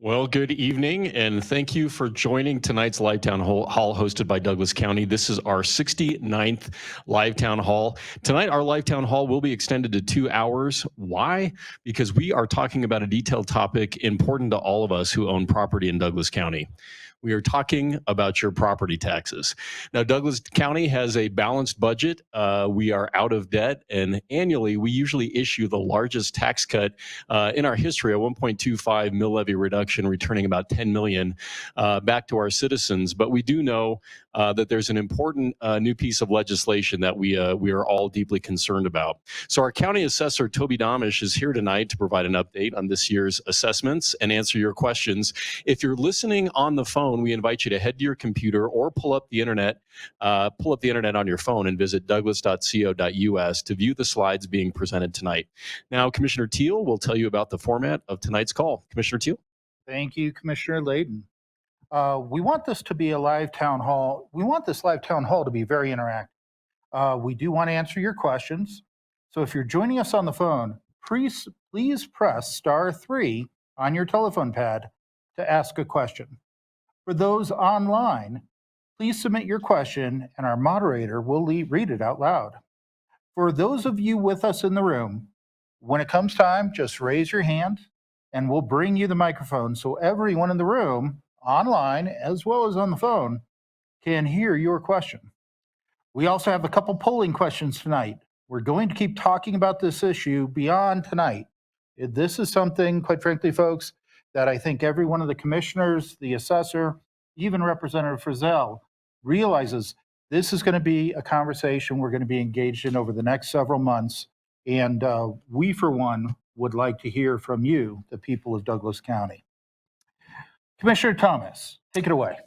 Well, good evening, and thank you for joining tonight's live town hall hosted by Douglas County. This is our 69th live town hall. Tonight, our live town hall will be extended to 2 hours. Why? Because we are talking about a detailed topic important to all of us who own property in Douglas County. We are talking about your property taxes. Now, Douglas County has a balanced budget. We are out of debt, and annually, we usually issue the largest tax cut in our history, a 1.25 mill levy reduction, returning about 10 million back to our citizens. But we do know that there's an important new piece of legislation that we are all deeply concerned about. So our county assessor, Toby Domish, is here tonight to provide an update on this year's assessments and answer your questions. If you're listening on the phone, we invite you to head to your computer or pull up the internet on your phone and visit douglas.co.us to view the slides being presented tonight. Now, Commissioner Teal will tell you about the format of tonight's call. Commissioner Teal. Thank you, Commissioner Layden. We want this to be a live town hall. We want this live town hall to be very interactive. We do want to answer your questions. So if you're joining us on the phone, please press *3 on your telephone pad to ask a question. For those online, please submit your question and our moderator will read it out loud. For those of you with us in the room, when it comes time, just raise your hand and we'll bring you the microphone so everyone in the room, online as well as on the phone, can hear your question. We also have a couple polling questions tonight. We're going to keep talking about this issue beyond tonight. This is something, quite frankly, folks, that I think every one of the commissioners, the assessor, even Representative Frizzell realizes this is going to be a conversation we're going to be engaged in over the next several months. And we, for one, would like to hear from you, the people of Douglas County. Commissioner Thomas, take it away.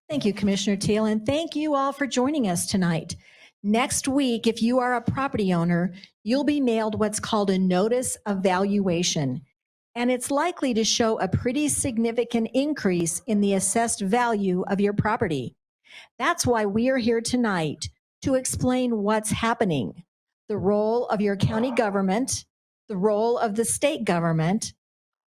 Thank you, Commissioner Teal, and thank you all for joining us tonight. Next week, if you are a property owner, you'll be mailed what's called a Notice of Valuation, and it's likely to show a pretty significant increase in the assessed value of your property. That's why we are here tonight to explain what's happening, the role of your county government, the role of the state government,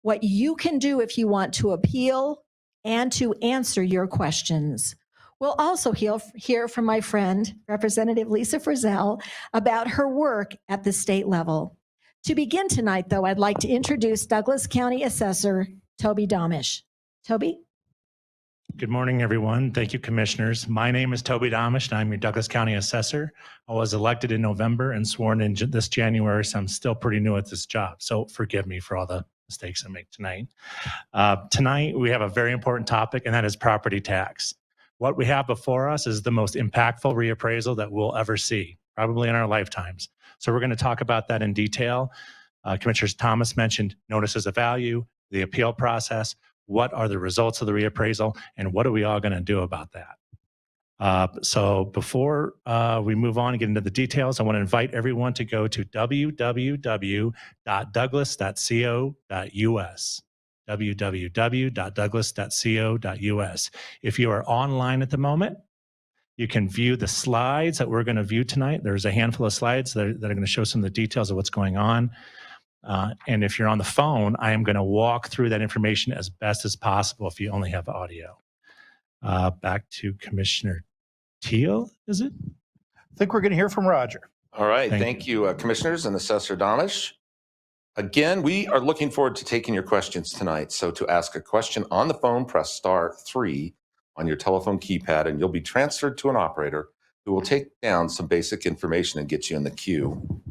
what you can do if you want to appeal, and to answer your questions. We'll also hear from my friend, Representative Lisa Frizzell, about her work at the state level. To begin tonight, though, I'd like to introduce Douglas County Assessor Toby Domish. Toby? Good morning, everyone. Thank you, commissioners. My name is Toby Domish, and I'm your Douglas County Assessor. I was elected in November and sworn in this January, so I'm still pretty new at this job. So forgive me for all the mistakes I make tonight. Tonight, we have a very important topic, and that is property tax. What we have before us is the most impactful reappraisal that we'll ever see, probably in our lifetimes. So we're going to talk about that in detail. Commissioner Thomas mentioned notices of value, the appeal process, what are the results of the reappraisal, and what are we all going to do about that? So before we move on and get into the details, I want to invite everyone to go to www.douglas.co.us. www.douglas.co.us. If you are online at the moment, you can view the slides that we're going to view tonight. There's a handful of slides that are going to show some of the details of what's going on. And if you're on the phone, I am going to walk through that information as best as possible if you only have audio. Back to Commissioner Teal, is it? I think we're going to hear from Roger. All right. Thank you, Commissioners and Assessor Domish. Again, we are looking forward to taking your questions tonight. So to ask a question on the phone, press *3 on your telephone keypad, and you'll be transferred to an operator who will take down some basic information and get you in the queue.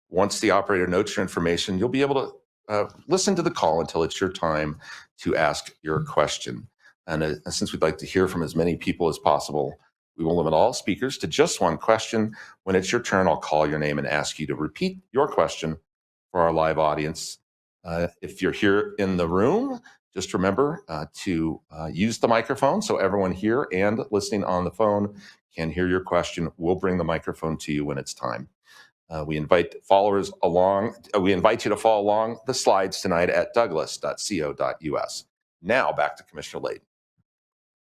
Once the operator notes your information, you'll be able to listen to the call until it's your time to ask your question. And since we'd like to hear from as many people as possible, we will limit all speakers to just one question. When it's your turn, I'll call your name and ask you to repeat your question for our live audience. If you're here in the room, just remember to use the microphone so everyone here and listening on the phone can hear your question. We'll bring the microphone to you when it's time. We invite you to follow along the slides tonight at douglas.co.us. Now back to Commissioner Layden.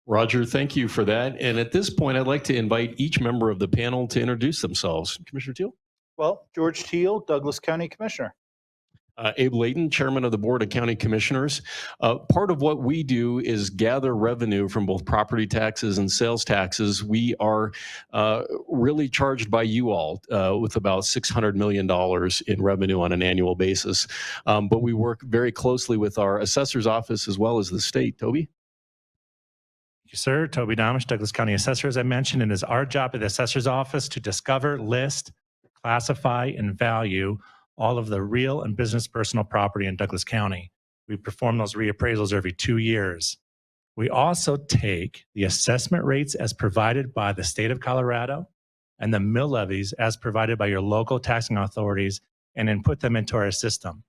Roger, thank you for that. And at this point, I'd like to invite each member of the panel to introduce themselves. Commissioner Teal? Well, George Teal, Douglas County Commissioner. Abe Layton, Chairman of the Board of County Commissioners. Part of what we do is gather revenue from both property taxes and sales taxes. We are really charged by you all with about $600 million in revenue on an annual basis. But we work very closely with our assessor's office as well as the state. Toby? Thank you, sir. Toby Domish, Douglas County Assessor, as I mentioned, it is our job at the Assessor's Office to discover, list, classify, and value all of the real and business personal property in Douglas County. We perform those reappraisals every 2 years. We also take the assessment rates as provided by the state of Colorado and the mill levies as provided by your local taxing authorities and then put them into our system.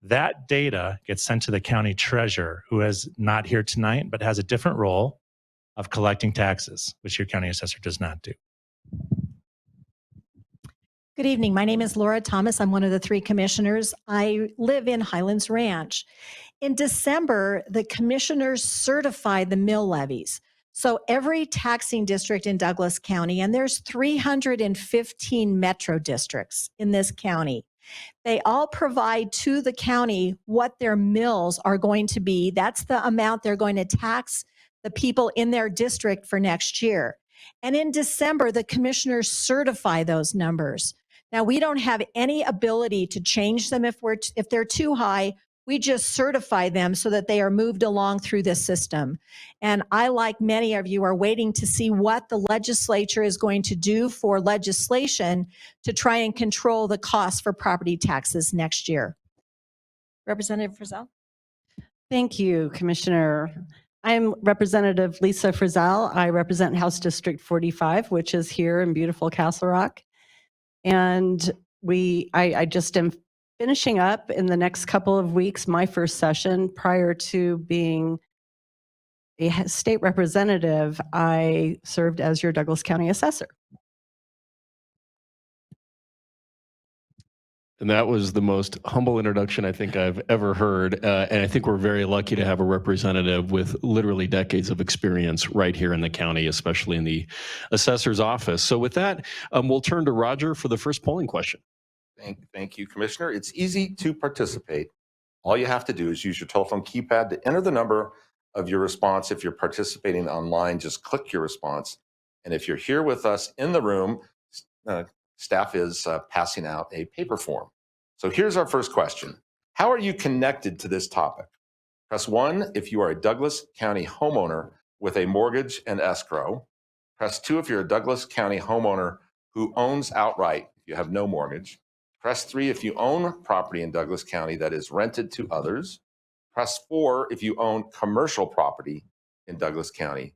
That data gets sent to the county treasurer, who is not here tonight, but has a different role of collecting taxes, which your county assessor does not do. Good evening. My name is Laura Thomas. I'm one of the 3 commissioners. I live in Highlands Ranch. In December, the commissioners certified the mill levies. So every taxing district in Douglas County, and there's 315 metro districts in this county, they all provide to the county what their mills are going to be. That's the amount they're going to tax the people in their district for next year. And in December, the commissioners certify those numbers. Now, we don't have any ability to change them if they're too high. We just certify them so that they are moved along through this system. And I, like many of you, are waiting to see what the legislature is going to do for legislation to try and control the cost for property taxes next year. Representative Frizzell? Thank you, Commissioner. I'm Representative Lisa Frizzell. I represent House District 45, which is here in beautiful Castle Rock. And I just am finishing up in the next couple of weeks my first session. Prior to being a state representative, I served as your Douglas County Assessor. And that was the most humble introduction I think I've ever heard. And I think we're very lucky to have a representative with literally decades of experience right here in the county, especially in the assessor's office. So with that, we'll turn to Roger for the first polling question. Thank you, Commissioner. It's easy to participate. All you have to do is use your telephone keypad to enter the number of your response. If you're participating online, just click your response. And if you're here with us in the room, staff is passing out a paper form. So here's our first question. How are you connected to this topic? Press 1 if you are a Douglas County homeowner with a mortgage and escrow. Press 2 if you're a Douglas County homeowner who owns outright, if you have no mortgage. Press 3 if you own property in Douglas County that is rented to others. Press 4 if you own commercial property in Douglas County.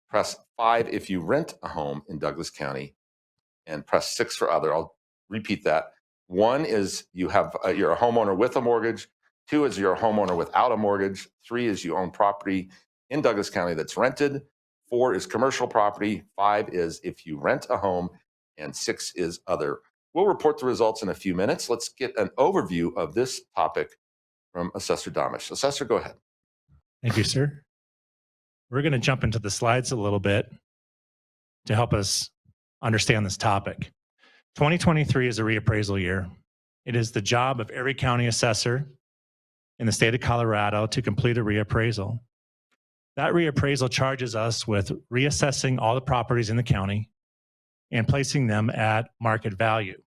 Press 5 if you rent a home in Douglas County. And press 6 for other. I'll repeat that. 1 is you're a homeowner with a mortgage. 2 is you're a homeowner without a mortgage. 3 is you own property in Douglas County that's rented. 4 is commercial property. 5 is if you rent a home. And 6 is other. We'll report the results in a few minutes. Let's get an overview of this topic from Assessor Domish. Assessor, go ahead. Thank you, sir. We're going to jump into the slides a little bit to help us understand this topic. 2023 is a reappraisal year. It is the job of every county assessor in the state of Colorado to complete a reappraisal. That reappraisal charges us with reassessing all the properties in the county and placing them at market value.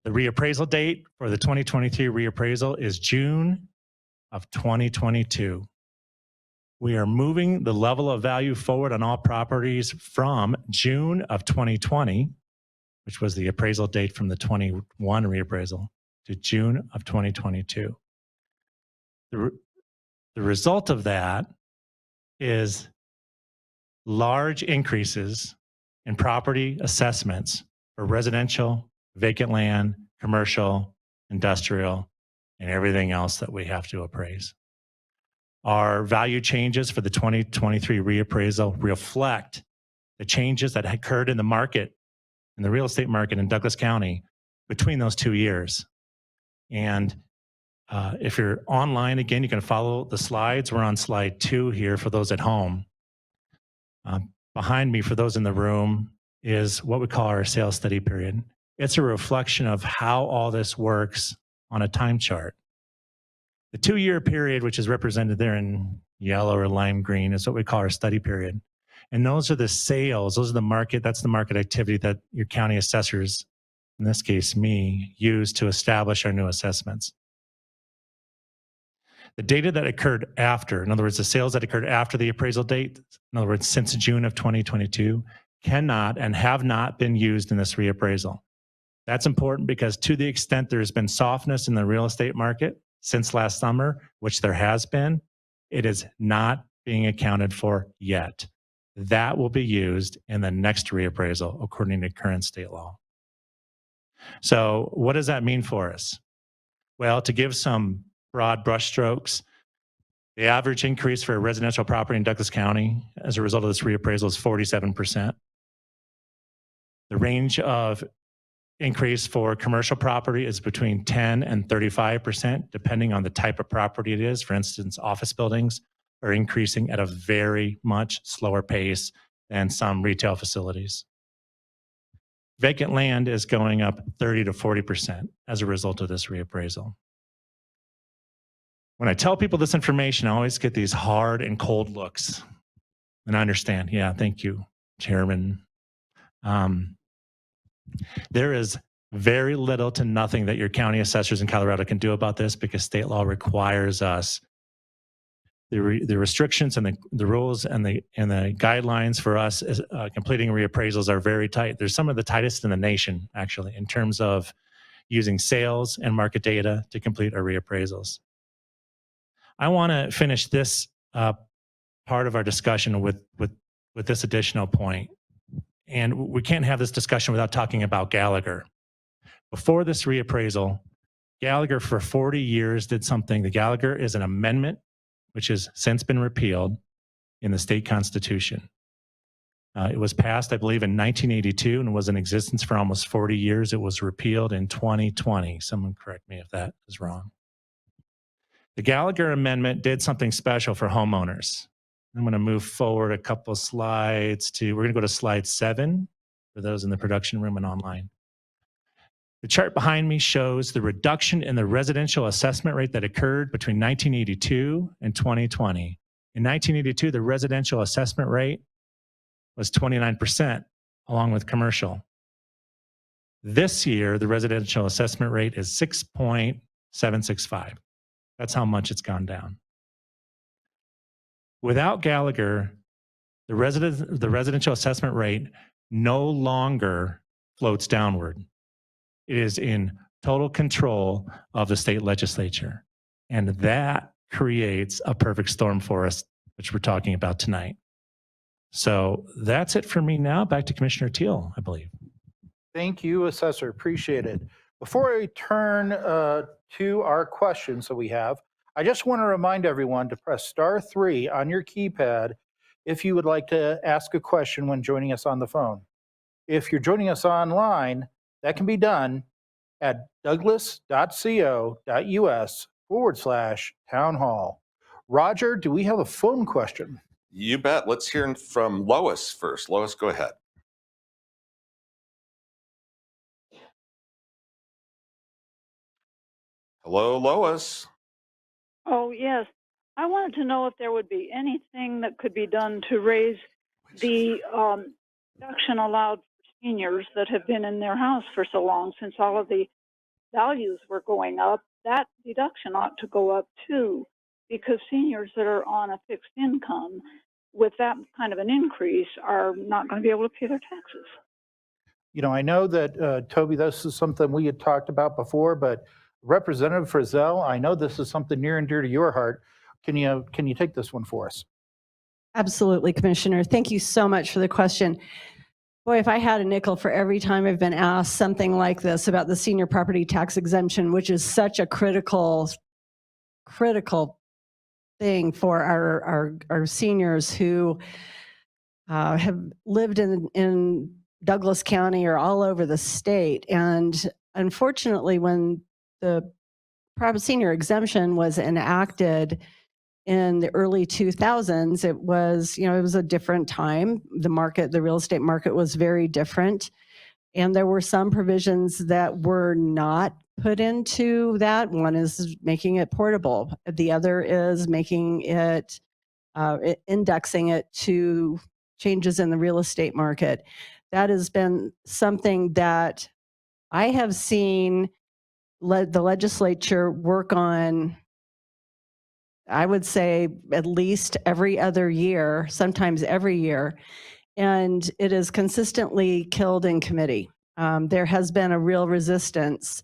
The reappraisal date for the 2023 reappraisal is June of 2022. We are moving the level of value forward on all properties from June of 2020, which was the appraisal date from the 21 reappraisal, to June of 2022. The result of that is large increases in property assessments for residential, vacant land, commercial, industrial, and everything else that we have to appraise. Our value changes for the 2023 reappraisal reflect the changes that occurred in the market, in the real estate market in Douglas County between those 2 years. And if you're online, again, you can follow the slides. We're on slide 2 here for those at home. Behind me, for those in the room, is what we call our sales study period. It's a reflection of how all this works on a time chart. The 2-year period, which is represented there in yellow or lime green, is what we call our study period. And those are the sales, those are the market, that's the market activity that your county assessors, in this case me, use to establish our new assessments. The data that occurred after, in other words, the sales that occurred after the appraisal date, in other words, since June of 2022, cannot and have not been used in this reappraisal. That's important because to the extent there's been softness in the real estate market since last summer, which there has been, it is not being accounted for yet. That will be used in the next reappraisal according to current state law. So what does that mean for us? Well, to give some broad brushstrokes, the average increase for a residential property in Douglas County as a result of this reappraisal is 47%. The range of increase for commercial property is between 10 and 35%, depending on the type of property it is. For instance, office buildings are increasing at a very much slower pace than some retail facilities. Vacant land is going up 30 to 40% as a result of this reappraisal. When I tell people this information, I always get these hard and cold looks. And I understand, yeah, thank you, Chairman. There is very little to nothing that your county assessors in Colorado can do about this because state law requires us. The restrictions and the rules and the guidelines for us as, completing reappraisals are very tight. There's some of the tightest in the nation, actually, in terms of using sales and market data to complete our reappraisals. I want to finish this part of our discussion with this additional point. And we can't have this discussion without talking about Gallagher. Before this reappraisal, Gallagher for 40 years did something. The Gallagher is an amendment which has since been repealed in the state constitution. It was passed, I believe, in 1982 and was in existence for almost 40 years. It was repealed in 2020. Someone correct me if that is wrong. The Gallagher Amendment did something special for homeowners. I'm going to move forward a couple slides we're going to go to slide 7 for those in the production room and online. The chart behind me shows the reduction in the residential assessment rate that occurred between 1982 and 2020. In 1982, the residential assessment rate was 29%, along with commercial. This year, the residential assessment rate is 6.765. That's how much it's gone down. Without Gallagher, the residential assessment rate no longer floats downward. It is in total control of the state legislature. And that creates a perfect storm for us, which we're talking about tonight. So that's it for me now. Back to Commissioner Teal, I believe. Thank you, Assessor. Appreciate it. Before I turn to our questions that we have, I just want to remind everyone to press *3 on your keypad if you would like to ask a question when joining us on the phone. If you're joining us online, that can be done at douglas.co.us/town hall. Roger, do we have a phone question? You bet. Let's hear from Lois first. Lois, go ahead. Hello, Lois. Oh, yes. I wanted to know if there would be anything that could be done to raise the deduction allowed for seniors that have been in their house for so long, since all of the values were going up. That deduction ought to go up too, because seniors that are on a fixed income with that kind of an increase are not going to be able to pay their taxes. You know, I know that, Toby, this is something we had talked about before, but Representative Frizzell, I know this is something near and dear to your heart. Can you take this one for us? Absolutely, Commissioner. Thank you so much for the question. Boy, if I had a nickel for every time I've been asked something like this about the senior property tax exemption, which is such a critical thing for our seniors who have lived in Douglas County or all over the state. And unfortunately, when the private senior exemption was enacted in the early 2000s, it was a different time. The real estate market was very different. And there were some provisions that were not put into that. One is making it portable. The other is making it, indexing it to changes in the real estate market. That has been something that I have seen the legislature work on, I would say at least every other year, sometimes every year, and it is consistently killed in committee. There has been a real resistance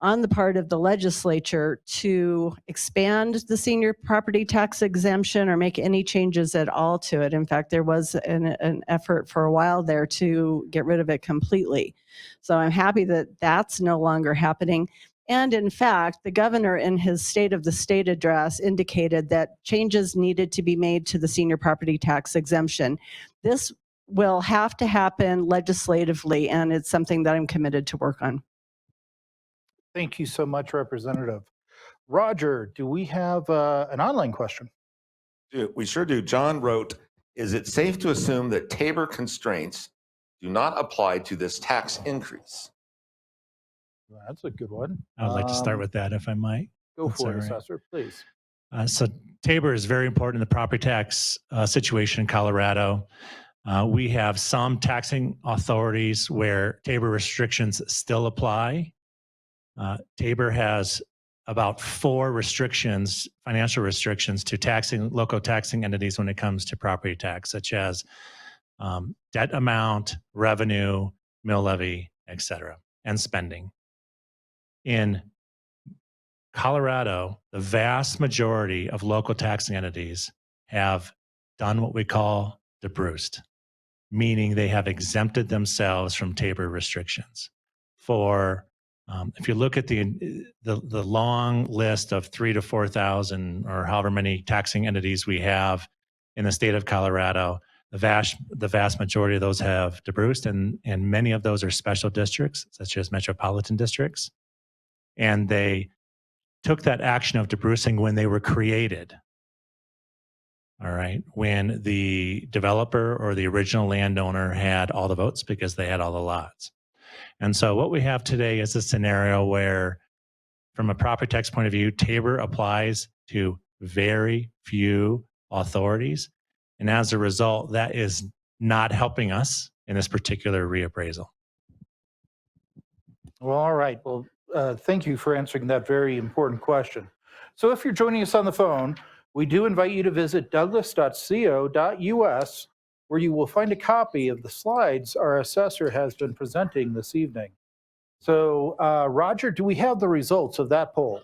on the part of the legislature to expand the senior property tax exemption or make any changes at all to it. In fact, there was an effort for a while there to get rid of it completely. So I'm happy that that's no longer happening. And in fact, the governor in his State of the State address indicated that changes needed to be made to the senior property tax exemption. This will have to happen legislatively, and it's something that I'm committed to work on. Thank you so much, Representative. Roger, do we have an online question? We sure do. John wrote, is it safe to assume that Tabor constraints do not apply to this tax increase? Well, that's a good one. I would like to start with that if I might. Go That's for it, all right. Assessor, please. So Tabor is very important in the property tax situation in Colorado. We have some taxing authorities where Tabor restrictions still apply. Tabor has about 4 restrictions, financial restrictions to local taxing entities when it comes to property tax, such as debt amount, revenue, mill levy, et cetera, and spending. In Colorado, the vast majority of local taxing entities have done what we call debruced, meaning they have exempted themselves from Tabor restrictions. If you look at the long list of 3,000 to 4,000 or however many taxing entities we have in the state of Colorado, the vast majority of those have debruced, and many of those are special districts, such as metropolitan districts, and they took that action of debrucing when they were created. All right, when the developer or the original landowner had all the votes because they had all the lots. And so what we have today is a scenario where, from a property tax point of view, Tabor applies to very few authorities. And as a result, that is not helping us in this particular reappraisal. Well, all right. Well, thank you for answering that very important question. So if you're joining us on the phone, we do invite you to visit douglas.co.us, where you will find a copy of the slides our assessor has been presenting this evening. So, Roger, do we have the results of that poll?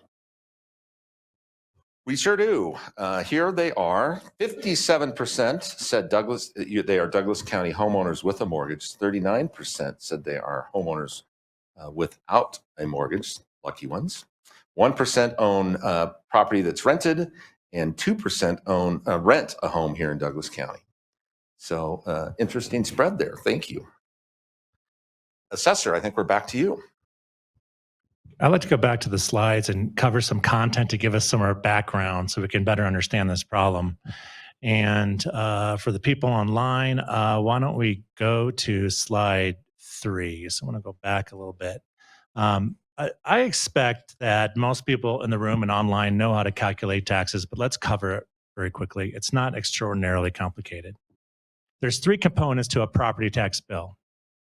We sure do. Here they are. 57% said they are Douglas County homeowners with a mortgage. 39% said they are homeowners without a mortgage, lucky ones. 1% own property that's rented, and 2% own rent a home here in Douglas County. So interesting spread there. Thank you. Assessor, I think we're back to you. I'd like to go back to the slides and cover some content to give us some more background so we can better understand this problem. And for the people online, why don't we go to slide 3? So I want to go back a little bit. I expect that most people in the room and online know how to calculate taxes, but let's cover it very quickly. It's not extraordinarily complicated. There's 3 components to a property tax bill,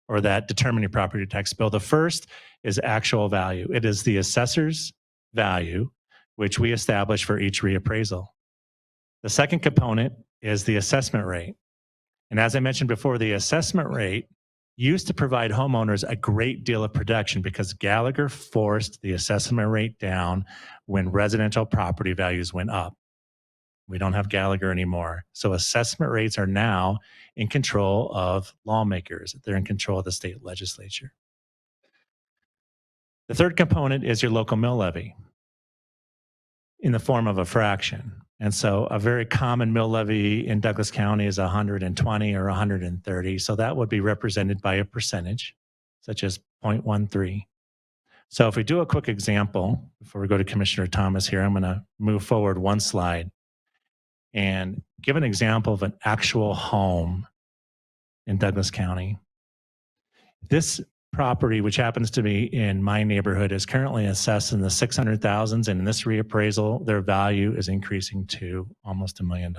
or that determine your property tax bill. The first is actual value. It is the assessor's value, which we establish for each reappraisal. The second component is the assessment rate. And as I mentioned before, the assessment rate used to provide homeowners a great deal of protection because Gallagher forced the assessment rate down when residential property values went up. We don't have Gallagher anymore. So assessment rates are now in control of lawmakers. They're in control of the state legislature. The third component is your local mill levy in the form of a fraction. And so a very common mill levy in Douglas County is 120 or 130. So that would be represented by a percentage, such as 0.13. So if we do a quick example, before we go to Commissioner Thomas here, I'm going to move forward one slide and give an example of an actual home in Douglas County. This property, which happens to be in my neighborhood, is currently assessed in the 600,000s, and in this reappraisal, their value is increasing to almost $1 million.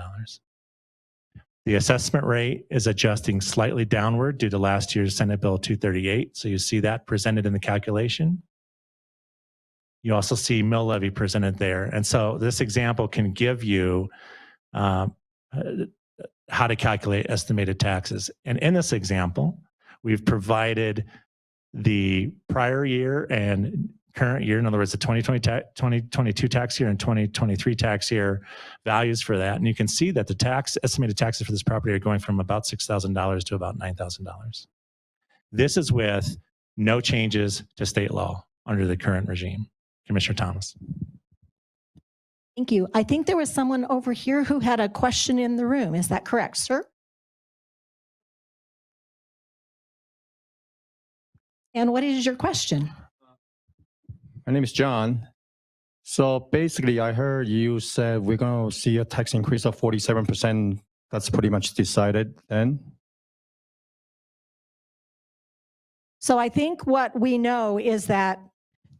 The assessment rate is adjusting slightly downward due to last year's Senate Bill 238. So you see that presented in the calculation. You also see mill levy presented there. And so this example can give you how to calculate estimated taxes. And in this example, we've provided the prior year and current year, in other words, the 2022 tax year and 2023 tax year values for that. And you can see that the estimated taxes for this property are going from about $6,000 to about $9,000. This is with no changes to state law under the current regime. Commissioner Thomas. Thank you. I think there was someone over here who had a question in the room. Is that correct, sir? And what is your question? My name is John. So basically, I heard you said we're going to see a tax increase of 47%. That's pretty much decided then? So I think what we know is that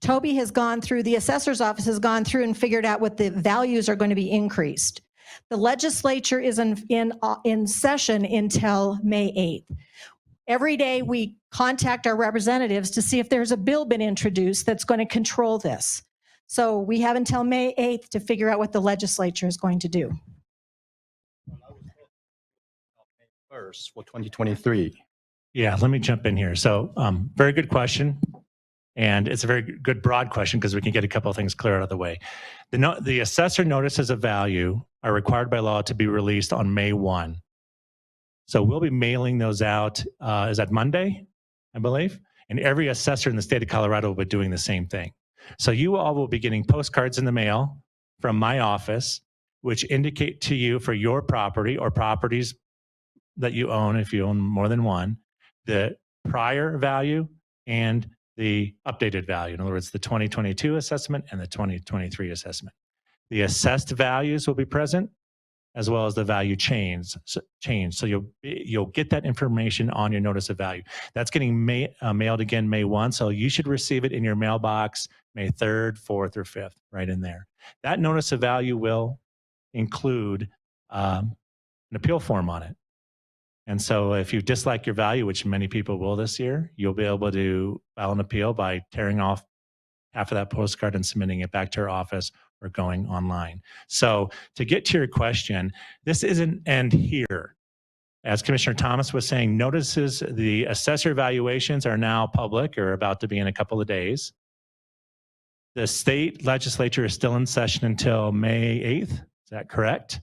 Toby has gone through, the assessor's office has gone through and figured out what the values are going to be increased. The legislature is in session until May 8th. Every day we contact our representatives to see if there's a bill been introduced that's going to control this. So we have until May 8th to figure out what the legislature is going to do. First for 2023. Yeah, let me jump in here. So very good question. And it's a very good broad question because we can get a couple of things clear out of the way. The assessor notices of value are required by law to be released on May 1. So we'll be mailing those out, is that Monday, I believe? And every assessor in the state of Colorado will be doing the same thing. So you all will be getting postcards in the mail from my office, which indicate to you for your property or properties that you own, if you own more than one, the prior value and the updated value. In other words, the 2022 assessment and the 2023 assessment. The assessed values will be present, as well as the value change. So you'll get that information on your notice of value. That's getting mailed again May 1. So you should receive it in your mailbox May 3rd, 4th, or 5th, right in there. That notice of value will include an appeal form on it. And so if you dislike your value, which many people will this year, you'll be able to file an appeal by tearing off half of that postcard and submitting it back to our office or going online. So to get to your question, this isn't end here. As Commissioner Thomas was saying, notices the assessor evaluations are now public or about to be in a couple of days. The state legislature is still in session until May 8th. Is that correct?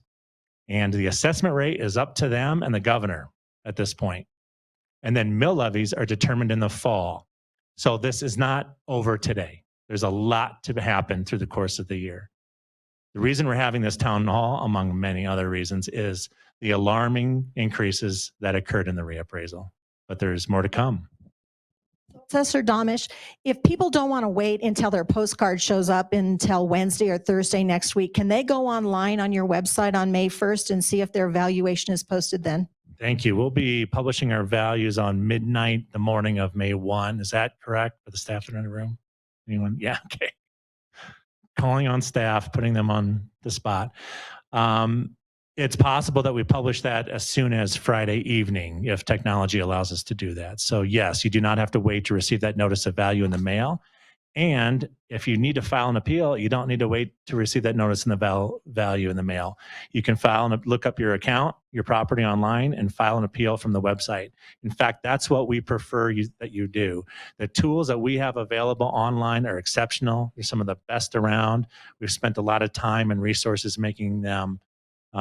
And the assessment rate is up to them and the governor at this point. And then mill levies are determined in the fall. So this is not over today. There's a lot to happen through the course of the year. The reason we're having this town hall, among many other reasons, is the alarming increases that occurred in the reappraisal. But there's more to come. Assessor Domish, if people don't want to wait until their postcard shows up until Wednesday or Thursday next week, can they go online on your website on May 1st and see if their valuation is posted then? Thank you. We'll be publishing our values on midnight the morning of May 1. Is that correct for the staff that are in the room? Anyone? Yeah, okay. Calling on staff, putting them on the spot. It's possible that we publish that as soon as Friday evening if technology allows us to do that. So yes, you do not have to wait to receive that notice of value in the mail. And if you need to file an appeal, you don't need to wait to receive that notice in the value in the mail. You can file and look up your account, your property online, and file an appeal from the website. In fact, that's what we prefer that you do. The tools that we have available online are exceptional. They're some of the best around. We've spent a lot of time and resources making them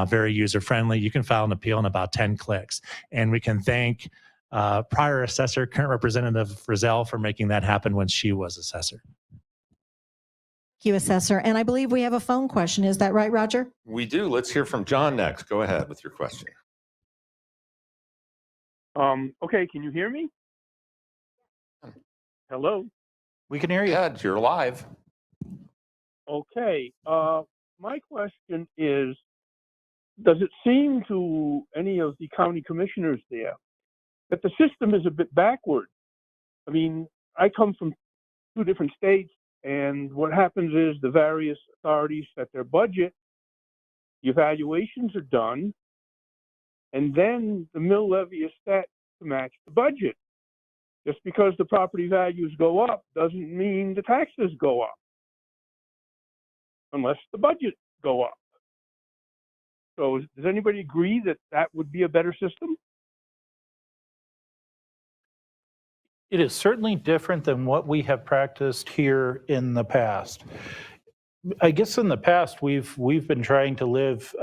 very user-friendly. You can file an appeal in about 10 clicks. And we can thank prior assessor, current Representative Frizzell, for making that happen when she was assessor. Thank you, Assessor. And I believe we have a phone question. Is that right, Roger? We do. Let's hear from John next. Go ahead with your question. Okay, can you hear me? Hello? We can hear you. Yeah, you're live. Okay, my question is, does it seem to any of the county commissioners there that the system is a bit backward? I mean, I come from two different states, and what happens is the various authorities set their budget, the evaluations are done, and then the mill levy is set to match the budget. Just because the property values go up doesn't mean the taxes go up, unless the budget go up. So does anybody agree that that would be a better system? It is certainly different than what we have practiced here in the past. I guess in the past, we've been trying to live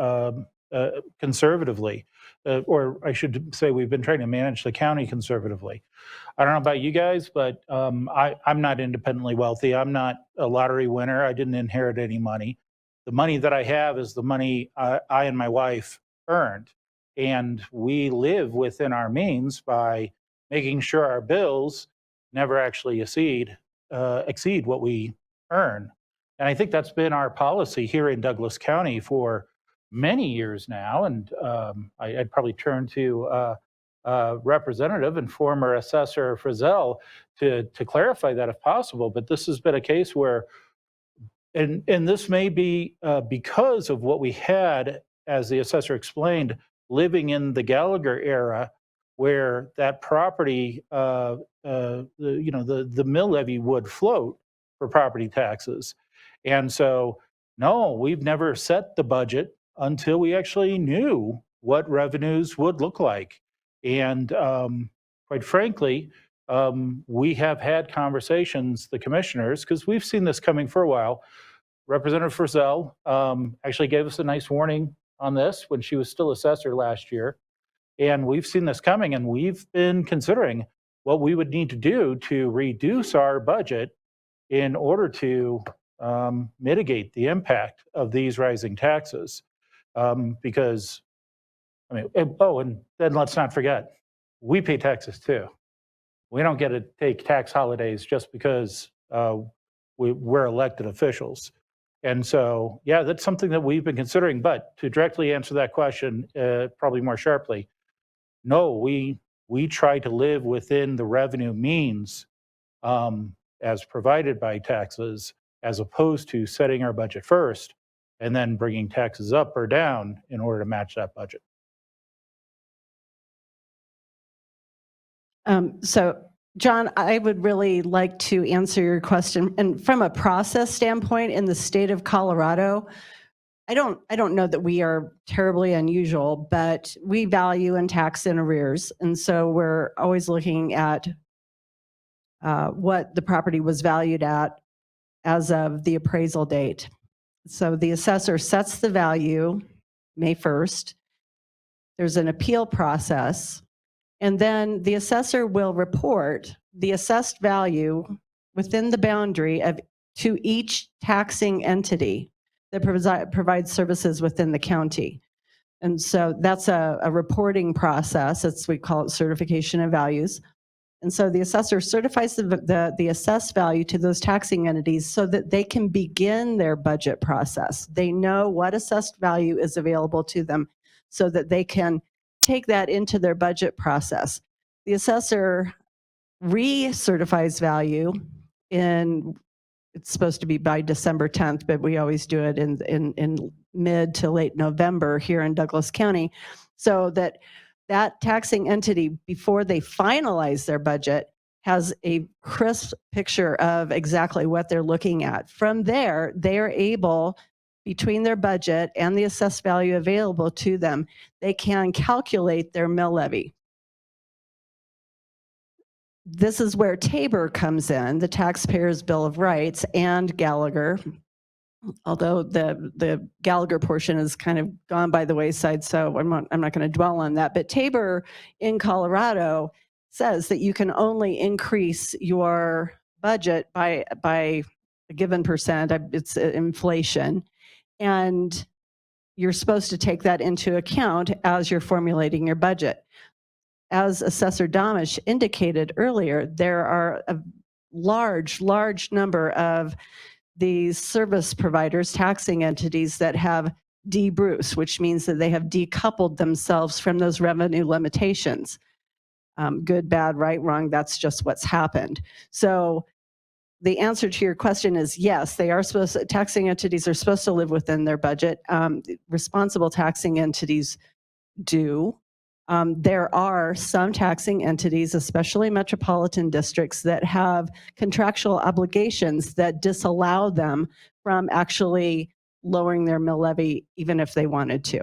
conservatively, or I should say we've been trying to manage the county conservatively. I don't know about you guys, but I'm not independently wealthy. I'm not a lottery winner. I didn't inherit any money. The money that I have is the money I and my wife earned. And we live within our means by making sure our bills never actually exceed what we earn. And I think that's been our policy here in Douglas County for many years now. And I'd probably turn to Representative and former Assessor Frizzell to clarify that if possible. But this has been a case where, and this may be because of what we had, as the assessor explained, living in the Gallagher era, where that property, the mill levy would float for property taxes. And so, no, we've never set the budget until we actually knew what revenues would look like. And quite frankly, we have had conversations, the commissioners, because we've seen this coming for a while. Representative Frizzell actually gave us a nice warning on this when she was still assessor last year. And we've seen this coming, and we've been considering what we would need to do to reduce our budget in order to mitigate the impact of these rising taxes. Because, I mean, and then let's not forget, we pay taxes too. We don't get to take tax holidays just because we're elected officials. And so, yeah, that's something that we've been considering. But to directly answer that question, probably more sharply, no, we try to live within the revenue means as provided by taxes, as opposed to setting our budget first and then bringing taxes up or down in order to match that budget. So, John, I would really like to answer your question. And from a process standpoint, in the state of Colorado, I don't know that we are terribly unusual, but we value and tax in arrears. And so we're always looking at what the property was valued at as of the appraisal date. So the assessor sets the value May 1st. There's an appeal process. And then the assessor will report the assessed value within the boundary of to each taxing entity that provides services within the county. And so that's a reporting process. We call it certification of values. And so the assessor certifies the assessed value to those taxing entities so that they can begin their budget process. They know what assessed value is available to them so that they can take that into their budget process. The assessor recertifies value it's supposed to be by December 10th, but we always do it in mid to late November here in Douglas County, so that taxing entity, before they finalize their budget, has a crisp picture of exactly what they're looking at. From there, they are able, between their budget and the assessed value available to them, they can calculate their mill levy. This is where Tabor comes in, the Taxpayers' Bill of Rights, and Gallagher, although the Gallagher portion has kind of gone by the wayside, so I'm not going to dwell on that. But Tabor in Colorado says that you can only increase your budget by a given percent. It's inflation, and you're supposed to take that into account as you're formulating your budget. As Assessor Domish indicated earlier, there are a large number of these service providers, taxing entities that have de-Bruce, which means that they have decoupled themselves from those revenue limitations. good, bad, right, wrong. That's just what's happened. So the answer to your question is yes, they are supposed to, taxing entities are supposed to live within their budget. Responsible taxing entities do. There are some taxing entities, especially metropolitan districts, that have contractual obligations that disallow them from actually lowering their mill levy, even if they wanted to.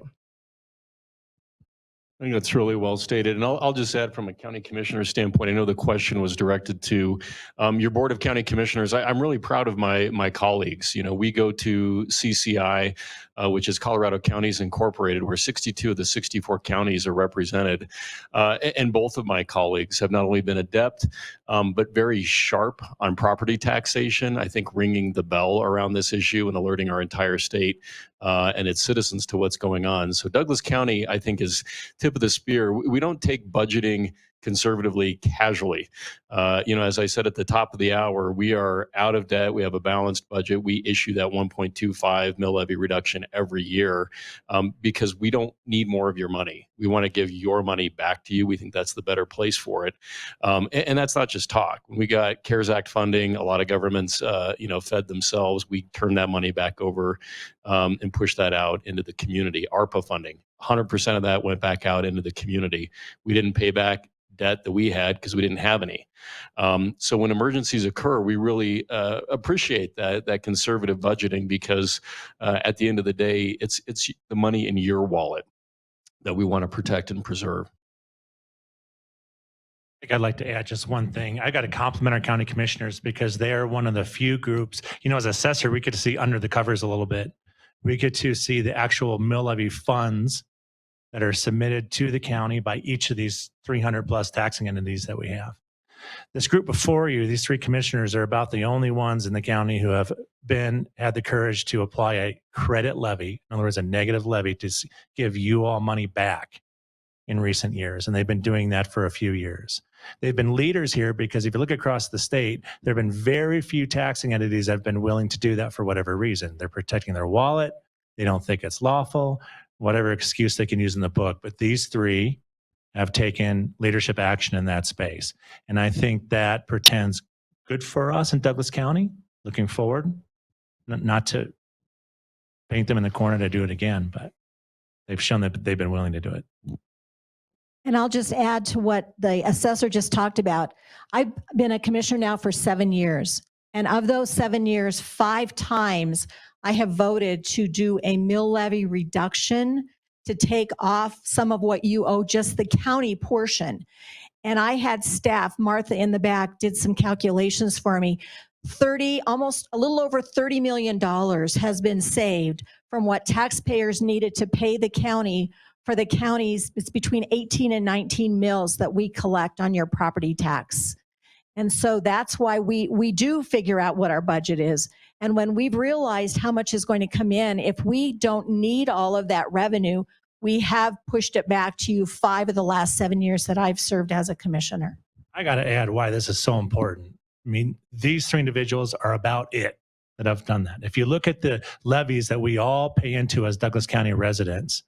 I think that's really well stated. And I'll just add from a county commissioner standpoint, I know the question was directed to your board of county commissioners. I'm really proud of my colleagues. You know, we go to CCI, which is Colorado Counties Incorporated, where 62 of the 64 counties are represented. And both of my colleagues have not only been adept, but very sharp on property taxation. I think ringing the bell around this issue and alerting our entire state and its citizens to what's going on. So Douglas County, I think, is tip of the spear. We don't take budgeting conservatively casually. As I said at the top of the hour, we are out of debt. We have a balanced budget. We issue that 1.25 mill levy reduction every year because we don't need more of your money. We want to give your money back to you. We think that's the better place for it. And that's not just talk. When we got CARES Act funding, a lot of governments, fed themselves. We turned that money back over and pushed that out into the community. ARPA funding, 100% of that went back out into the community. We didn't pay back debt that we had because we didn't have any. So when emergencies occur, we really appreciate that conservative budgeting because at the end of the day, it's the money in your wallet that we want to protect and preserve. I think I'd like to add just one thing. I got to compliment our county commissioners because they're one of the few groups, as assessor, we get to see under the covers a little bit. We get to see the actual mill levy funds that are submitted to the county by each of these 300 plus taxing entities that we have. This group before you, these three commissioners, are about the only ones in the county who have had the courage to apply a credit levy, in other words, a negative levy, to give you all money back in recent years. And they've been doing that for a few years. They've been leaders here because if you look across the state, there have been very few taxing entities that have been willing to do that for whatever reason. They're protecting their wallet. They don't think it's lawful, whatever excuse they can use in the book. But these three have taken leadership action in that space. And I think that portends good for us in Douglas County looking forward, not to paint them in the corner to do it again, but they've shown that they've been willing to do it. And I'll just add to what the assessor just talked about. I've been a commissioner now for 7 years. And of those 7 years, 5 times I have voted to do a mill levy reduction to take off some of what you owe, just the county portion. And I had staff, Martha in the back, did some calculations for me. Almost a little over $30 million has been saved from what taxpayers needed to pay the county for the counties. It's between 18 and 19 mills that we collect on your property tax. And so that's why we do figure out what our budget is. And when we've realized how much is going to come in, if we don't need all of that revenue, we have pushed it back to you 5 of the last 7 years that I've served as a commissioner. I got to add why this is so important. I mean, these three individuals are about it that have done that. If you look at the levies that we all pay into as Douglas County residents,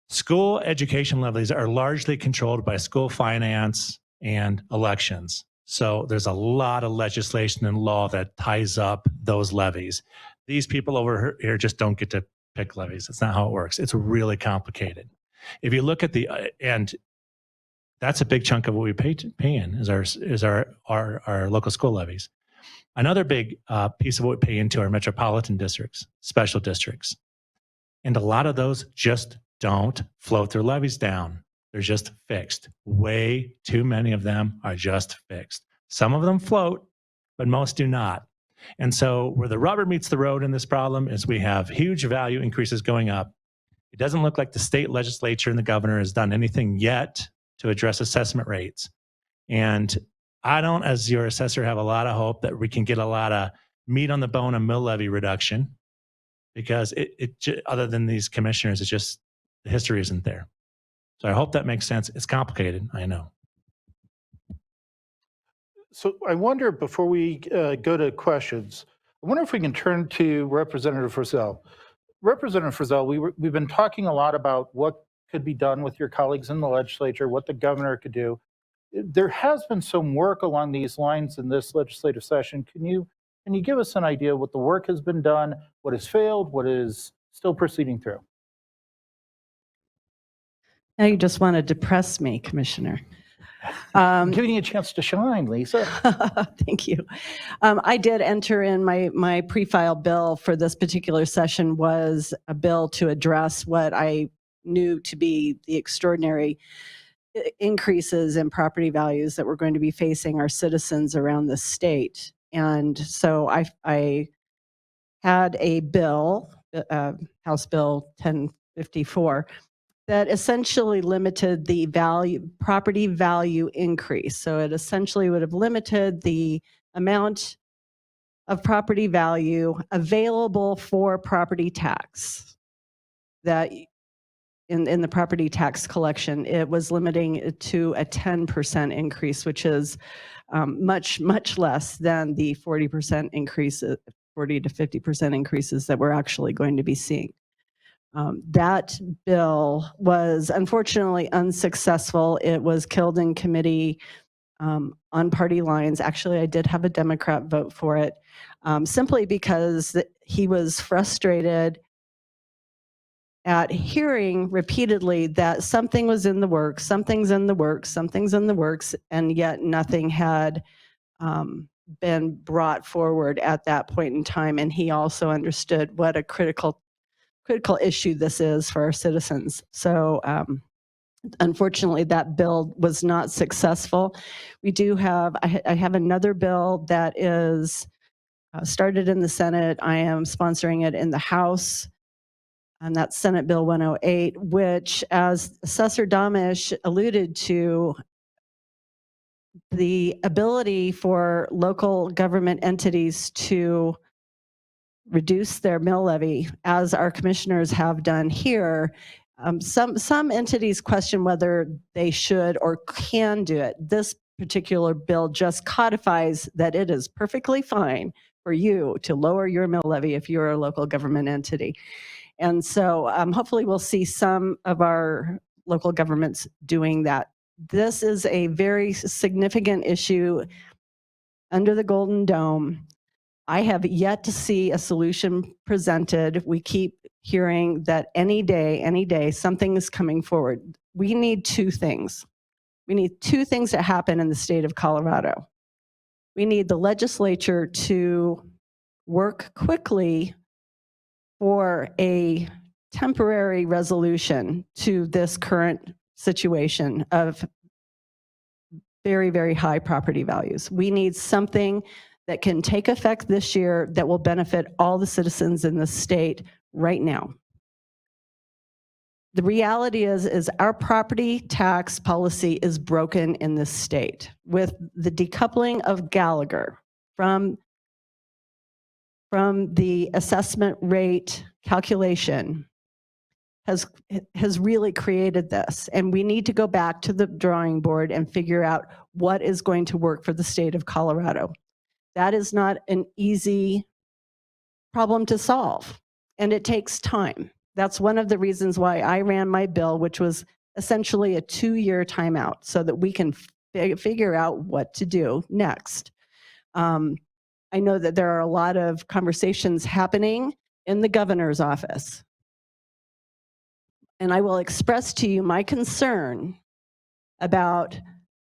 school education levies are largely controlled by school finance and elections. So there's a lot of legislation and law that ties up those levies. These people over here just don't get to pick levies. That's not how it works. It's really complicated. If you look at and that's a big chunk of what we pay in is our local school levies. Another big piece of what we pay into are metropolitan districts, special districts. And a lot of those just don't float their levies down. They're just fixed. Way too many of them are just fixed. Some of them float, but most do not. And so where the rubber meets the road in this problem is we have huge value increases going up. It doesn't look like the state legislature and the governor has done anything yet to address assessment rates. And I don't, as your assessor, have a lot of hope that we can get a lot of meat on the bone of mill levy reduction because other than these commissioners, it's just the history isn't there. So I hope that makes sense. It's complicated, I know. So I wonder, before we go to questions, I wonder if we can turn to Representative Frizzell. Representative Frizzell, we've been talking a lot about what could be done with your colleagues in the legislature, what the governor could do. There has been some work along these lines in this legislative session. Can you give us an idea what the work has been done, what has failed, what is still proceeding through? Now you just want to depress me, Commissioner. I'm giving you a chance to shine, Lisa. Thank you. I did enter in my pre-file bill for this particular session was a bill to address what I knew to be the extraordinary increases in property values that we're going to be facing our citizens around the state. And so I had a bill, House Bill 1054, that essentially limited the property value increase. So it essentially would have limited the amount of property value available for property tax. That in the property tax collection, it was limiting it to a 10% increase, which is much less than the 40% increase, 40 to 50% increases that we're actually going to be seeing. That bill was unfortunately unsuccessful. It was killed in committee on party lines. Actually, I did have a Democrat vote for it, simply because he was frustrated at hearing repeatedly that something was in the works, something's in the works, something's in the works, and yet nothing had been brought forward at that point in time. And he also understood what a critical issue this is for our citizens. So unfortunately, that bill was not successful. We do have, I have another bill that is started in the Senate. I am sponsoring it in the House, and that's Senate Bill 108, which, as Assessor Damish alluded to, the ability for local government entities to reduce their mill levy, as our commissioners have done here. Some entities question whether they should or can do it. This particular bill just codifies that it is perfectly fine for you to lower your mill levy if you're a local government entity. And so hopefully we'll see some of our local governments doing that. This is a very significant issue under the Golden Dome. I have yet to see a solution presented. We keep hearing that any day, something is coming forward. We need two things. We need two things to happen in the state of Colorado. We need the legislature to work quickly for a temporary resolution to this current situation of very, very high property values. We need something that can take effect this year that will benefit all the citizens in the state right now. The reality is our property tax policy is broken in this state. With the decoupling of Gallagher from the assessment rate calculation has really created this. And we need to go back to the drawing board and figure out what is going to work for the state of Colorado. That is not an easy problem to solve, and it takes time. That's one of the reasons why I ran my bill, which was essentially a 2-year timeout, so that we can figure out what to do next. I know that there are a lot of conversations happening in the governor's office, and I will express to you my concern about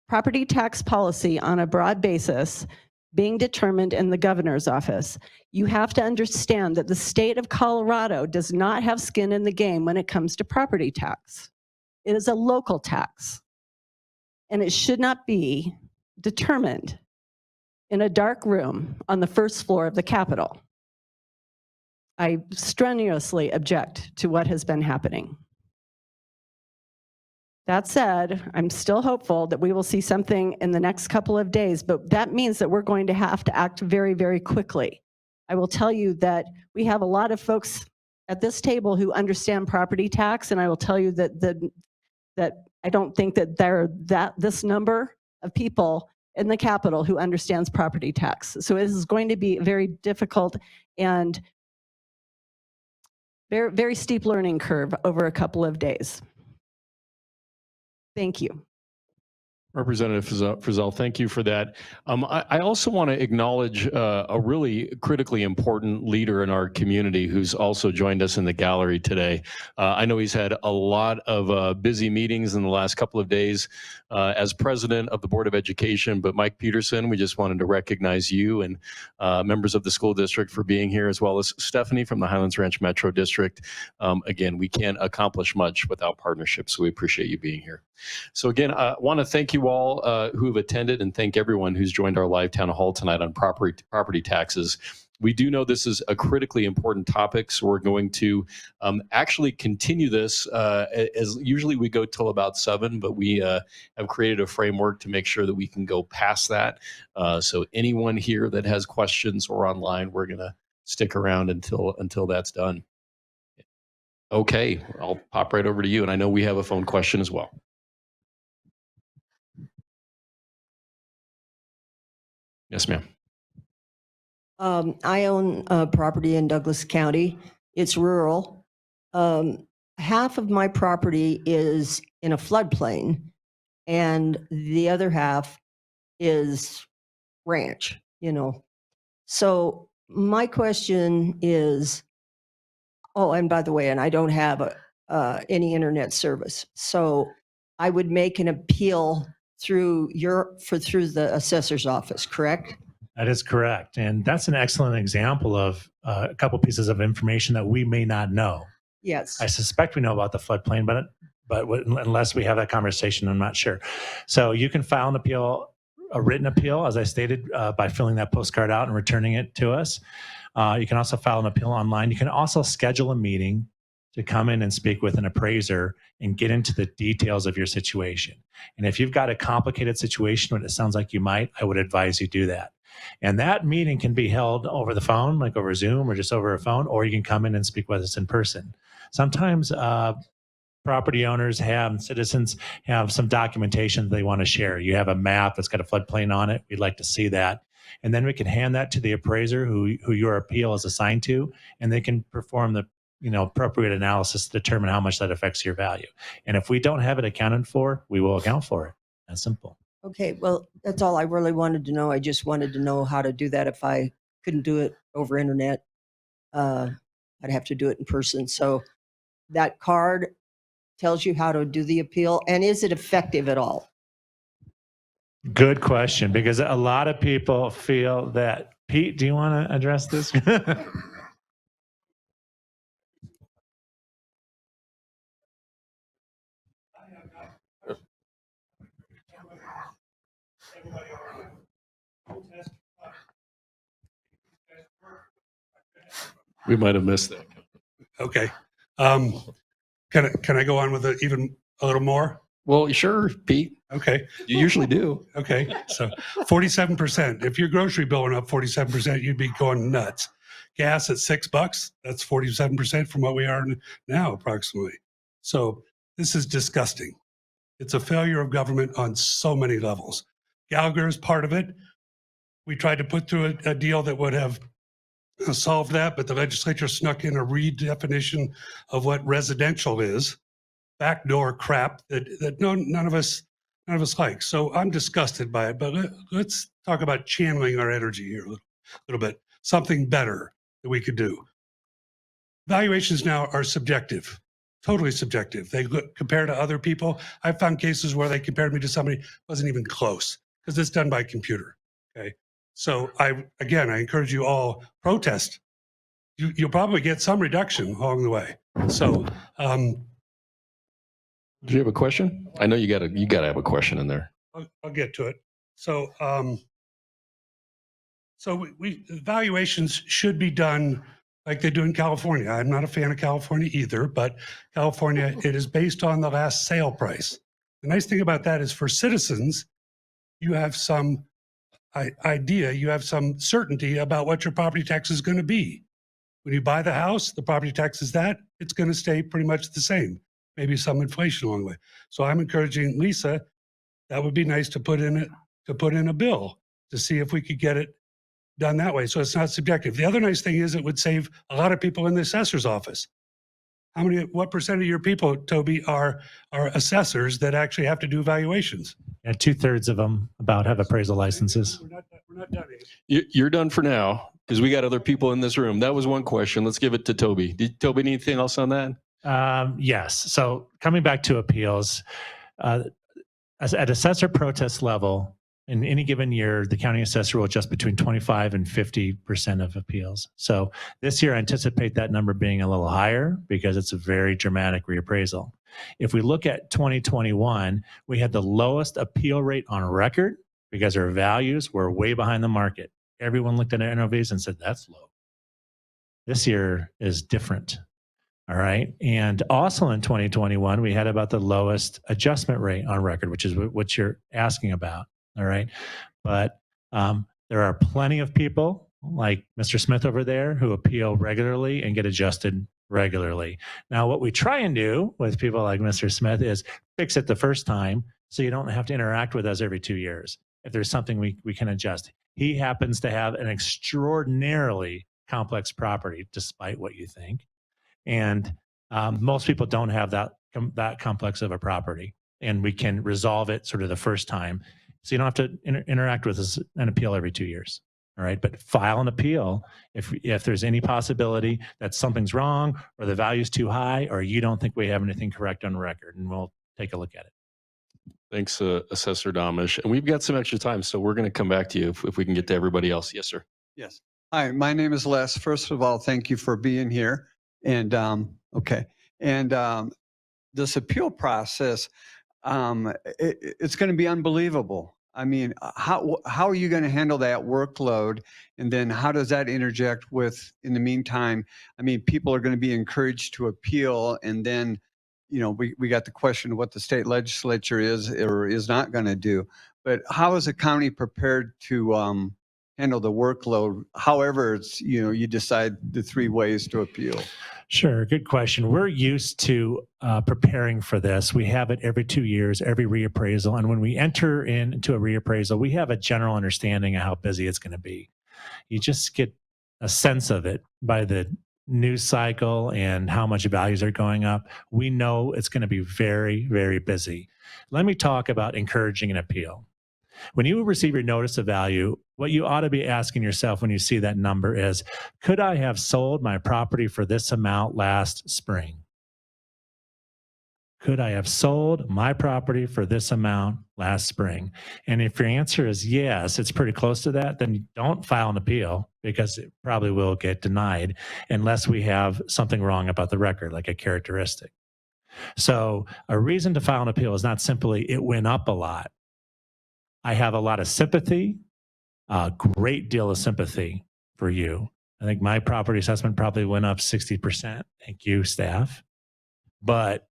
property tax policy on a broad basis being determined in the governor's office. You have to understand that the state of Colorado does not have skin in the game when it comes to property tax. It is a local tax, and it should not be determined in a dark room on the first floor of the Capitol. I strenuously object to what has been happening. That said, I'm still hopeful that we will see something in the next couple of days, but that means that we're going to have to act very, very quickly. I will tell you that we have a lot of folks at this table who understand property tax, and I will tell you that I don't think that this number of people in the Capitol who understands property tax. So it is going to be very difficult and very, very steep learning curve over a couple of days. Thank you. Representative Frizzell, thank you for that. I also want to acknowledge a really critically important leader in our community who's also joined us in the gallery today. I know he's had a lot of busy meetings in the last couple of days as president of the Board of Education, but Mike Peterson, we just wanted to recognize you and members of the school district for being here, as well as Stephanie from the Highlands Ranch Metro District. Again, we can't accomplish much without partnership, so we appreciate you being here. So again, I want to thank you all who have attended and thank everyone who's joined our live town hall tonight on property taxes. We do know this is a critically important topic, so we're going to actually continue this as usually we go till about 7, but we have created a framework to make sure that we can go past that. So anyone here that has questions or online, we're going to stick around until that's done. Okay, I'll pop right over to you, and I know we have a phone question as well. Yes, ma'am. I own property in Douglas County. It's rural. Half of my property is in a floodplain, and the other half is ranch, you know. So my question is, oh, and by the way, and I don't have any internet service. So I would make an appeal through the assessor's office, correct? That is correct. And that's an excellent example of a couple pieces of information that we may not know. Yes. I suspect we know about the floodplain, but unless we have that conversation, I'm not sure. So you can file an appeal, a written appeal, as I stated, by filling that postcard out and returning it to us. You can also file an appeal online. You can also schedule a meeting to come in and speak with an appraiser and get into the details of your situation. And if you've got a complicated situation, what it sounds like you might, I would advise you do that. And that meeting can be held over the phone, like over Zoom or just over a phone, or you can come in and speak with us in person. Sometimes property owners citizens have some documentation they want to share. You have a map that's got a floodplain on it. We'd like to see that. And then we can hand that to the appraiser who your appeal is assigned to, and they can perform the appropriate analysis to determine how much that affects your value. And if we don't have it accounted for, we will account for it. That's simple. Okay, well, that's all I really wanted to know. I just wanted to know how to do that. If I couldn't do it over internet, I'd have to do it in person. So that card tells you how to do the appeal, and is it effective at all? Good question, because a lot of people feel that. Pete, do you want to address this? We might have missed that. Okay. Can I go on with it even a little more? Well, sure, Pete. Okay. You usually do. Okay. So 47%. If your grocery bill went up 47%, you'd be going nuts. Gas at $6, that's 47% from what we are now, approximately. So this is disgusting. It's a failure of government on so many levels. Gallagher is part of it. We tried to put through a deal that would have solved that, but the legislature snuck in a redefinition of what residential is, backdoor crap that none of us like. So I'm disgusted by it. But let's talk about channeling our energy here a little bit. Something better that we could do. Valuations now are subjective, totally subjective. They compare to other people. I found cases where they compared me to somebody who wasn't even close because it's done by computer. Okay. So I encourage you all, protest. You'll probably get some reduction along the way. So, do you have a question? I know you gotta have a question in there. I'll get to it. So, valuations should be done like they do in California. I'm not a fan of California either, but California, it is based on the last sale price. The nice thing about that is for citizens, you have some idea, you have some certainty about what your property tax is going to be. When you buy the house, the property tax is that, it's going to stay pretty much the same, maybe some inflation along the way. So I'm encouraging Lisa, that would be nice to put in a bill to see if we could get it done that way. So it's not subjective. The other nice thing is it would save a lot of people in the assessor's office what percent of your people, Toby, are assessors that actually have to do valuations? And 2/3 of them about have appraisal licenses. We're not done yet. You're done for now because we got other people in this room. That was one question. Let's give it to Toby. Did Toby anything else on that? Yes. So coming back to appeals, at assessor protest level, in any given year, the county assessor will adjust between 25 and 50% of appeals. So this year, I anticipate that number being a little higher because it's a very dramatic reappraisal. If we look at 2021, we had the lowest appeal rate on record because our values were way behind the market. Everyone looked at our NOVs and said, that's low. This year is different. All right. And also in 2021, we had about the lowest adjustment rate on record, which is what you're asking about. All right. But there are plenty of people like Mr. Smith over there who appeal regularly and get adjusted regularly. Now, what we try and do with people like Mr. Smith is fix it the first time so you don't have to interact with us every 2 years. If there's something we can adjust. He happens to have an extraordinarily complex property, despite what you think. And most people don't have that complex of a property, and we can resolve it sort of the first time. So you don't have to interact with us an appeal every 2 years. All right. But file an appeal if there's any possibility that something's wrong or the value's too high or you don't think we have anything correct on record, and we'll take a look at it. Thanks, Assessor Domish. And we've got some extra time, so we're going to come back to you if we can get to everybody else. Yes, sir. Yes. Hi, my name is Les. First of all, thank you for being here. And this appeal process, it's going to be unbelievable. I mean, how are you going to handle that workload? And then how does that interject with, in the meantime, I mean, people are going to be encouraged to appeal. And then, you know, we got the question of what the state legislature is or is not going to do. But how is the county prepared to handle the workload? However, it's, you know, you decide the 3 ways to appeal. Sure. Good question. We're used to preparing for this. We have it every 2 years, every reappraisal. And when we enter into a reappraisal, we have a general understanding of how busy it's going to be. You just get a sense of it by the news cycle and how much values are going up. We know it's going to be very, very busy. Let me talk about encouraging an appeal. When you receive your notice of value, what you ought to be asking yourself when you see that number is, could I have sold my property for this amount last spring? Could I have sold my property for this amount last spring? And if your answer is yes, it's pretty close to that, then don't file an appeal because it probably will get denied unless we have something wrong about the record, like a characteristic. So a reason to file an appeal is not simply it went up a lot. I have a lot of sympathy, a great deal of sympathy for you. I think my property assessment probably went up 60%. Thank you, staff. But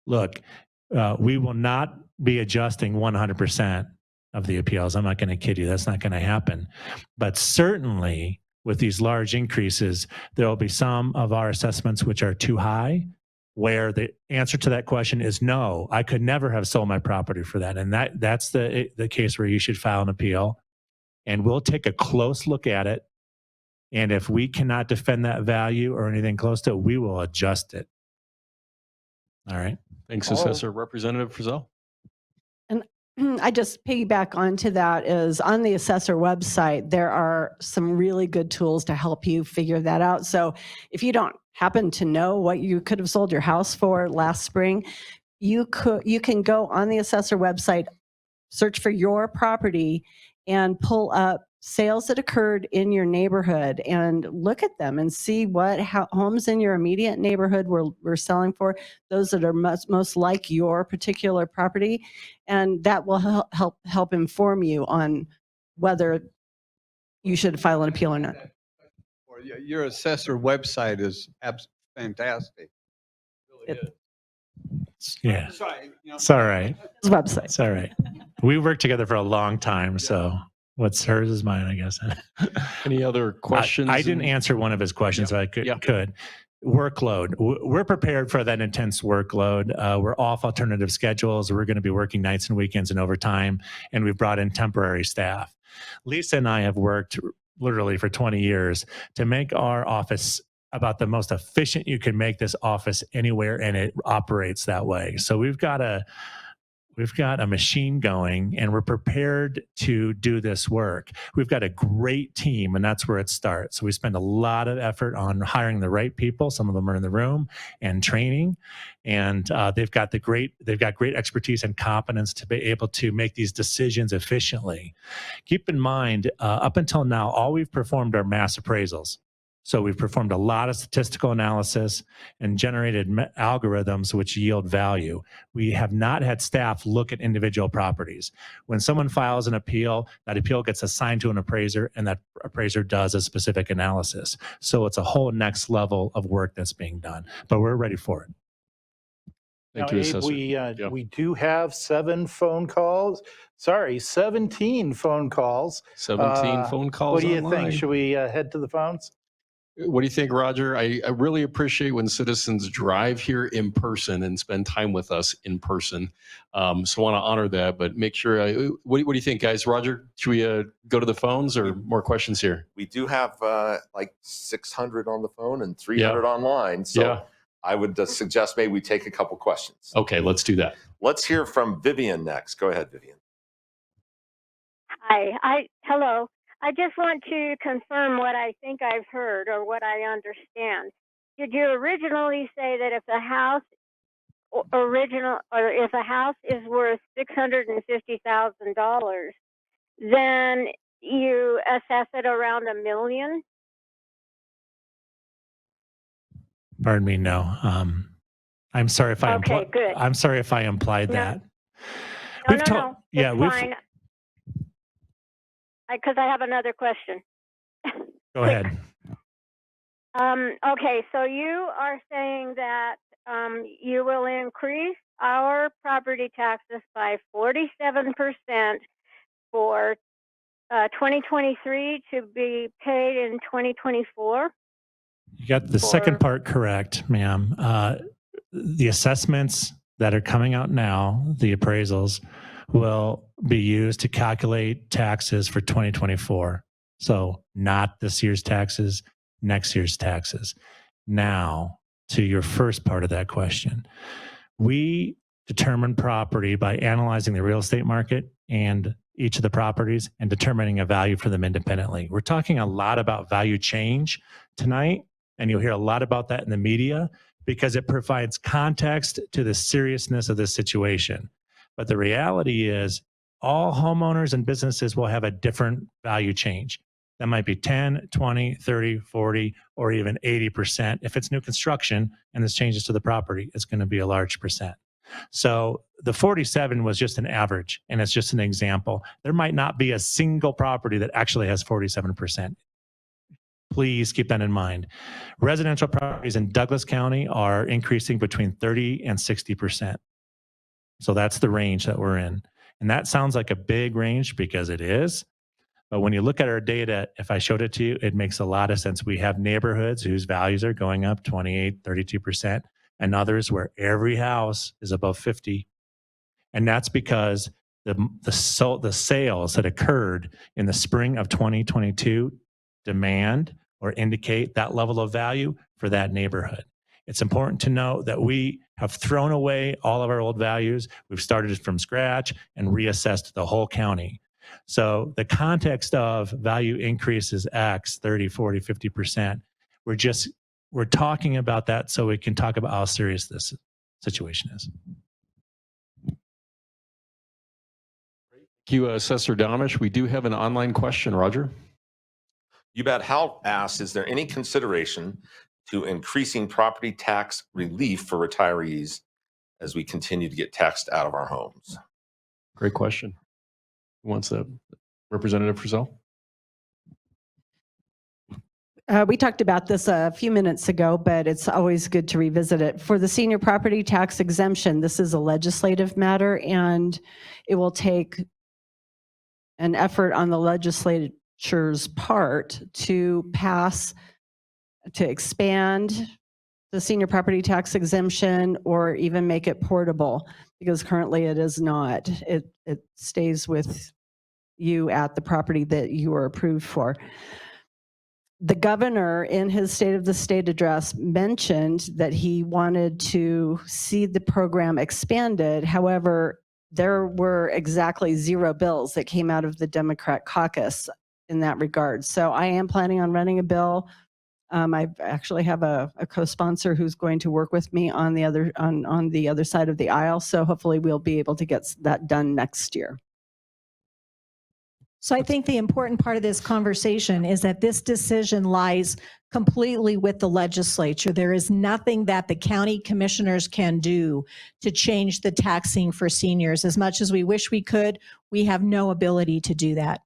look, we will not be adjusting 100% of the appeals. I'm not going to kid you. That's not going to happen. But certainly with these large increases, there will be some of our assessments which are too high, where the answer to that question is no, I could never have sold my property for that. And that's the case where you should file an appeal. And we'll take a close look at it. And if we cannot defend that value or anything close to it, we will adjust it. All right. Thanks, Assessor. Representative Frizzell. And I just piggyback onto that is on the assessor website, there are some really good tools to help you figure that out. So if you don't happen to know what you could have sold your house for last spring, you can go on the assessor website, search for your property and pull up sales that occurred in your neighborhood and look at them and see what homes in your immediate neighborhood were selling for, those that are most like your particular property. And that will help inform you on whether you should file an appeal or not. Your assessor website is fantastic. It really is. Yeah. Sorry, It's all right. Website. It's all right. We worked together for a long time, so what's hers is mine, I guess. Any other questions? I didn't answer one of his questions, but I could. Workload. We're prepared for that intense workload. We're off alternative schedules. We're going to be working nights and weekends and overtime, and we've brought in temporary staff. Lisa and I have worked literally for 20 years to make our office about the most efficient you can make this office anywhere, and it operates that way. So we've got a machine going, and we're prepared to do this work. We've got a great team, and that's where it starts. So we spend a lot of effort on hiring the right people. Some of them are in the room, and training, and they've got great expertise and competence to be able to make these decisions efficiently. Keep in mind, up until now, all we've performed are mass appraisals. So we've performed a lot of statistical analysis and generated algorithms which yield value. We have not had staff look at individual properties. When someone files an appeal, that appeal gets assigned to an appraiser, and that appraiser does a specific analysis. So it's a whole next level of work that's being done, but we're ready for it. Thank Now, you, Abe, Assessor. we do have 17 phone calls. 17 phone calls. What do you online. think? Should we head to the phones? What do you think, Roger? I really appreciate when citizens drive here in person and spend time with us in person. So I want to honor that, but make sure. What do you think, guys? Roger, should we go to the phones or more questions here? We do have like 600 on the phone and 300 online. So I would suggest maybe we take a couple questions. Okay, let's do that. Let's hear from Vivian next. Go ahead, Vivian. Hi. Hello. I just want to confirm what I think I've heard or what I understand. Did you originally say that if a house is worth $650,000, then you assess it around $1 million? Pardon me, no. I'm sorry if I good. I'm sorry if I implied that. No. It's fine. Because I have another question. Go ahead. Okay, so you are saying that you will increase our property taxes by 47% for 2023 to be paid in 2024? You got the second part correct, ma'am. The assessments that are coming out now, the appraisals, will be used to calculate taxes for 2024. So not this year's taxes, next year's taxes. Now, to your first part of that question, we determine property by analyzing the real estate market and each of the properties and determining a value for them independently. We're talking a lot about value change tonight, and you'll hear a lot about that in the media because it provides context to the seriousness of this situation. But the reality is all homeowners and businesses will have a different value change. That might be 10, 20, 30, 40, or even 80%. If it's new construction and there's changes to the property, it's going to be a large percent. So the 47 was just an average, and it's just an example. There might not be a single property that actually has 47%. Please keep that in mind. Residential properties in Douglas County are increasing between 30 and 60%. So that's the range that we're in. And that sounds like a big range because it is. But when you look at our data, if I showed it to you, it makes a lot of sense. We have neighborhoods whose values are going up 28, 32%, and others where every house is above 50. And that's because the sales that occurred in the spring of 2022 demand or indicate that level of value for that neighborhood. It's important to know that we have thrown away all of our old values. We've started from scratch and reassessed the whole county. So the context of value increases X, 30, 40, 50%. We're talking about that so we can talk about how serious this situation is. Thank you, Assessor Domish. We do have an online question, Roger. You bet. Hal asks, is there any consideration to increasing property tax relief for retirees as we continue to get taxed out of our homes? Great question. Who wants that? Representative Frizzell? We talked about this a few minutes ago, but it's always good to revisit it. For the senior property tax exemption, this is a legislative matter, and it will take an effort on the legislature's part to expand the senior property tax exemption or even make it portable, because currently it is not. It stays with you at the property that you are approved for. the governor in his State of the State address mentioned that he wanted to see the program expanded. However, there were exactly 0 bills that came out of the Democrat caucus in that regard. So I am planning on running a bill. I actually have a co-sponsor who's going to work with me on the other side of the aisle. So hopefully we'll be able to get that done next year. So I think the important part of this conversation is that this decision lies completely with the legislature. There is nothing that the county commissioners can do to change the taxing for seniors. As much as we wish we could, we have no ability to do that.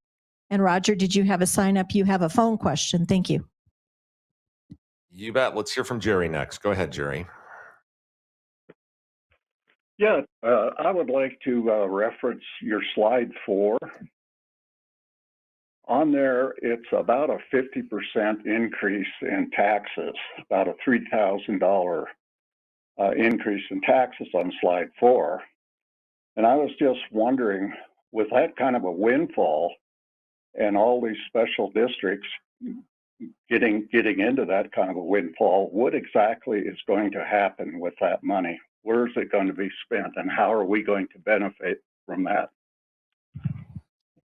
And Roger, did you have a sign up? You have a phone question. Thank you. You bet. Let's hear from Jerry next. Go ahead, Jerry. Yeah, I would like to reference your slide 4. On there, it's about a 50% increase in taxes, about a $3,000 increase in taxes on slide 4. And I was just wondering, with that kind of a windfall and all these special districts getting into that kind of a windfall, what exactly is going to happen with that money? Where is it going to be spent, and how are we going to benefit from that?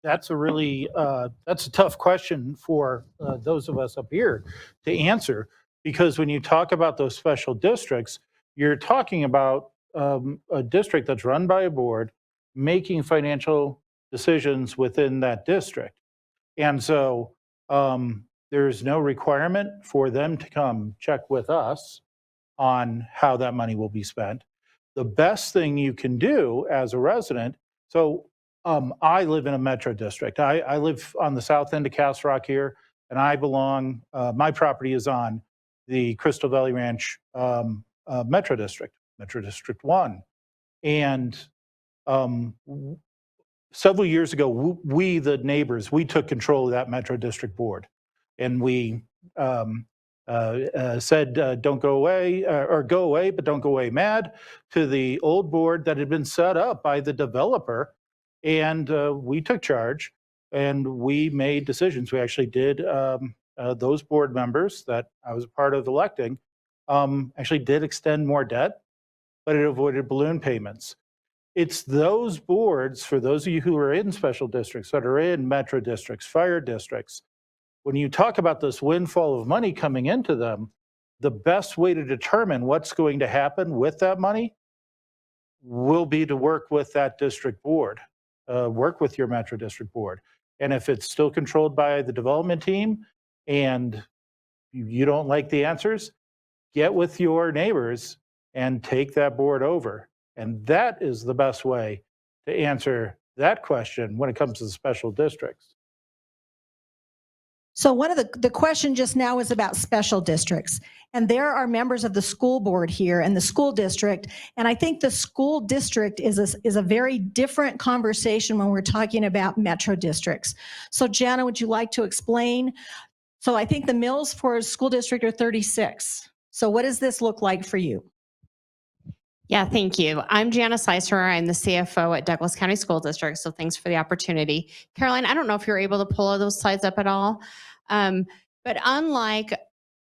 That's a really that's a tough question for those of us up here to answer, because when you talk about those special districts, you're talking about a district that's run by a board making financial decisions within that district. And so there's no requirement for them to come check with us on how that money will be spent. The best thing you can do as a resident, so I live in a metro district. I live on the south end of Castle Rock here, and I belong, my property is on the Crystal Valley Ranch Metro District, Metro District 1. And several years ago, we, the neighbors, we took control of that Metro District Board. And we said, don't go away, or go away, but don't go away mad, to the old board that had been set up by the developer. And we took charge and we made decisions. We actually did, those board members that I was a part of electing, actually did extend more debt, but it avoided balloon payments. It's those boards, for those of you who are in special districts, that are in metro districts, fire districts, when you talk about this windfall of money coming into them, the best way to determine what's going to happen with that money will be to work with that district board, work with your metro district board. And if it's still controlled by the development team and you don't like the answers, get with your neighbors and take that board over. And that is the best way to answer that question when it comes to the special districts. So one of the question just now is about special districts. And there are members of the school board here and the school district. And I think the school district is a very different conversation when we're talking about metro districts. So Jana, would you like to explain? So I think the mills for a school district are 36. So what does this look like for you? Yeah, thank you. I'm Jana Slicer. I'm the CFO at Douglas County School District. So thanks for the opportunity. Caroline, I don't know if you're able to pull those slides up at all. But unlike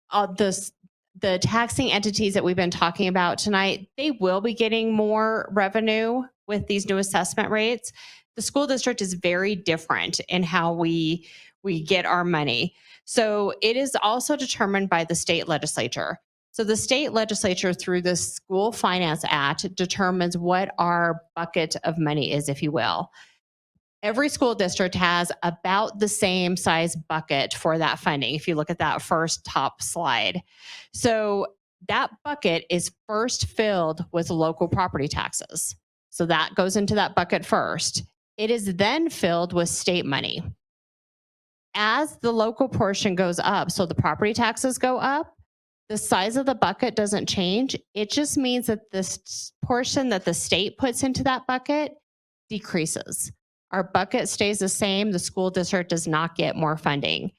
the taxing entities that we've been talking about tonight, they will be getting more revenue with these new assessment rates. The school district is very different in how we get our money. So it is also determined by the state legislature. So the state legislature, through the School Finance Act, determines what our bucket of money is, if you will. Every school district has about the same size bucket for that funding, if you look at that first top slide. So that bucket is first filled with local property taxes. So that goes into that bucket first. It is then filled with state money. As the local portion goes up, so the property taxes go up, the size of the bucket doesn't change. It just means that this portion that the state puts into that bucket decreases. Our bucket stays the same. The school district does not get more funding.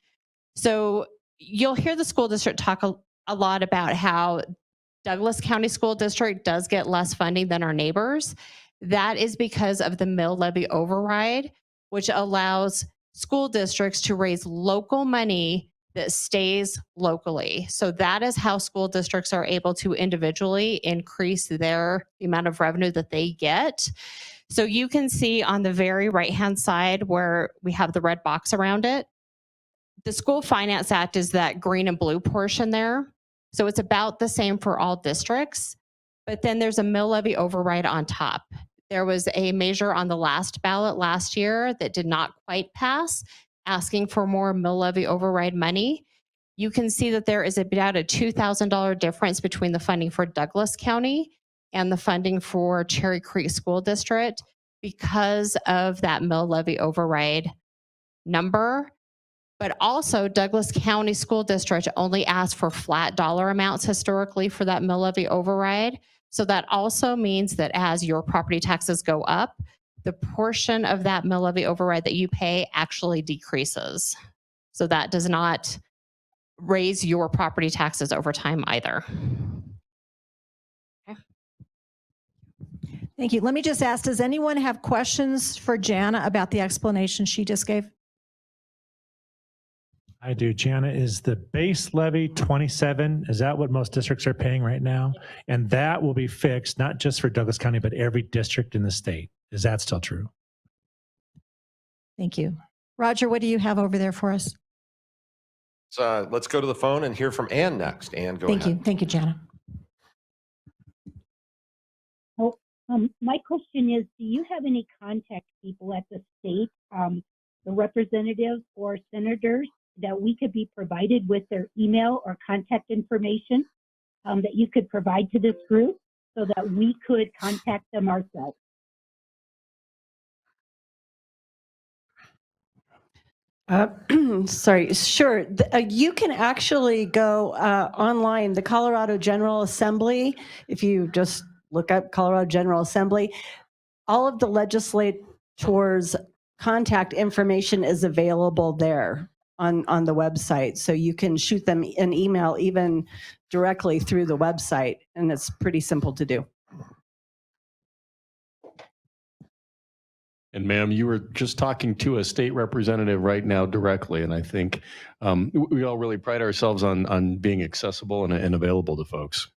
So you'll hear the school district talk a lot about how Douglas County School District does get less funding than our neighbors. That is because of the mill levy override, which allows school districts to raise local money that stays locally. So that is how school districts are able to individually increase the amount of revenue that they get. So you can see on the very right-hand side where we have the red box around it, the School Finance Act is that green and blue portion there. So it's about the same for all districts, but then there's a mill levy override on top. There was a measure on the last ballot last year that did not quite pass, asking for more mill levy override money. You can see that there is about a $2,000 difference between the funding for Douglas County and the funding for Cherry Creek School District because of that mill levy override number. But also Douglas County School District only asked for flat dollar amounts historically for that mill levy override. So that also means that as your property taxes go up, the portion of that mill levy override that you pay actually decreases. So that does not raise your property taxes over time either. Okay. Thank you. Let me just ask, does anyone have questions for Jana about the explanation she just gave? I do. Jana, is the base levy 27? Is that what most districts are paying right now? And that will be fixed, not just for Douglas County, but every district in the state. Is that still true? Thank you. Roger, what do you have over there for us? So let's go to the phone and hear from Ann next. Ann, go Thank ahead. you. Thank you, Jana. My question is, do you have any contact people at the state, the representatives or senators, that we could be provided with their email or contact information that you could provide to this group so that we could contact them ourselves? Sorry, sure. You can actually go online, the Colorado General Assembly. If you just look up Colorado General Assembly, all of the legislators' contact information is available there on the website. So you can shoot them an email even directly through the website, and it's pretty simple to do. And ma'am, you were just talking to a state representative right now directly, and I think we all really pride ourselves on being accessible and available to folks.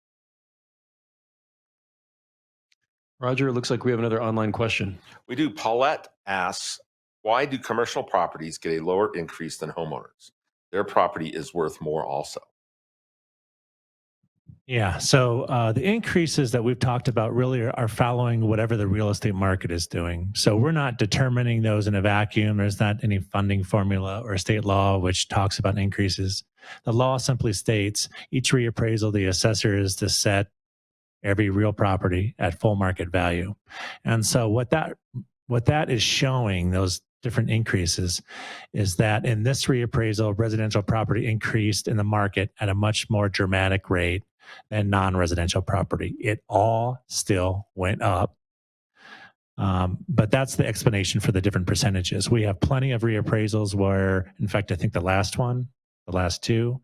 Roger, it looks like we have another online question. We do. Paulette asks, why do commercial properties get a lower increase than homeowners? Their property is worth more also. Yeah, so the increases that we've talked about really are following whatever the real estate market is doing. So we're not determining those in a vacuum. There's not any funding formula or state law which talks about increases. The law simply states each reappraisal, the assessor is to set every real property at full market value. And so what that is showing, those different increases, is that in this reappraisal, residential property increased in the market at a much more dramatic rate than non-residential property. It all still went up. But that's the explanation for the different percentages. We have plenty of reappraisals where, in fact, I think the last two,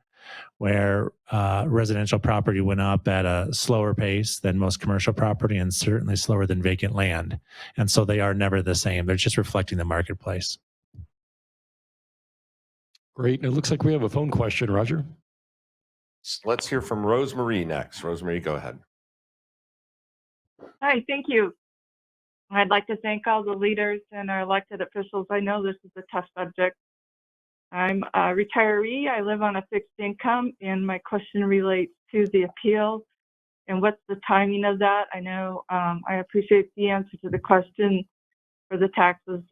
where residential property went up at a slower pace than most commercial property and certainly slower than vacant land. And so they are never the same. They're just reflecting the marketplace. Great. It looks like we have a phone question, Roger. Let's hear from Rosemarie next. Rosemarie, go ahead. Hi, thank you. I'd like to thank all the leaders and our elected officials. I know this is a tough subject. I'm a retiree. I live on a fixed income, and my question relates to the appeal and what's the timing of that. I know I appreciate the answer to the question for the taxes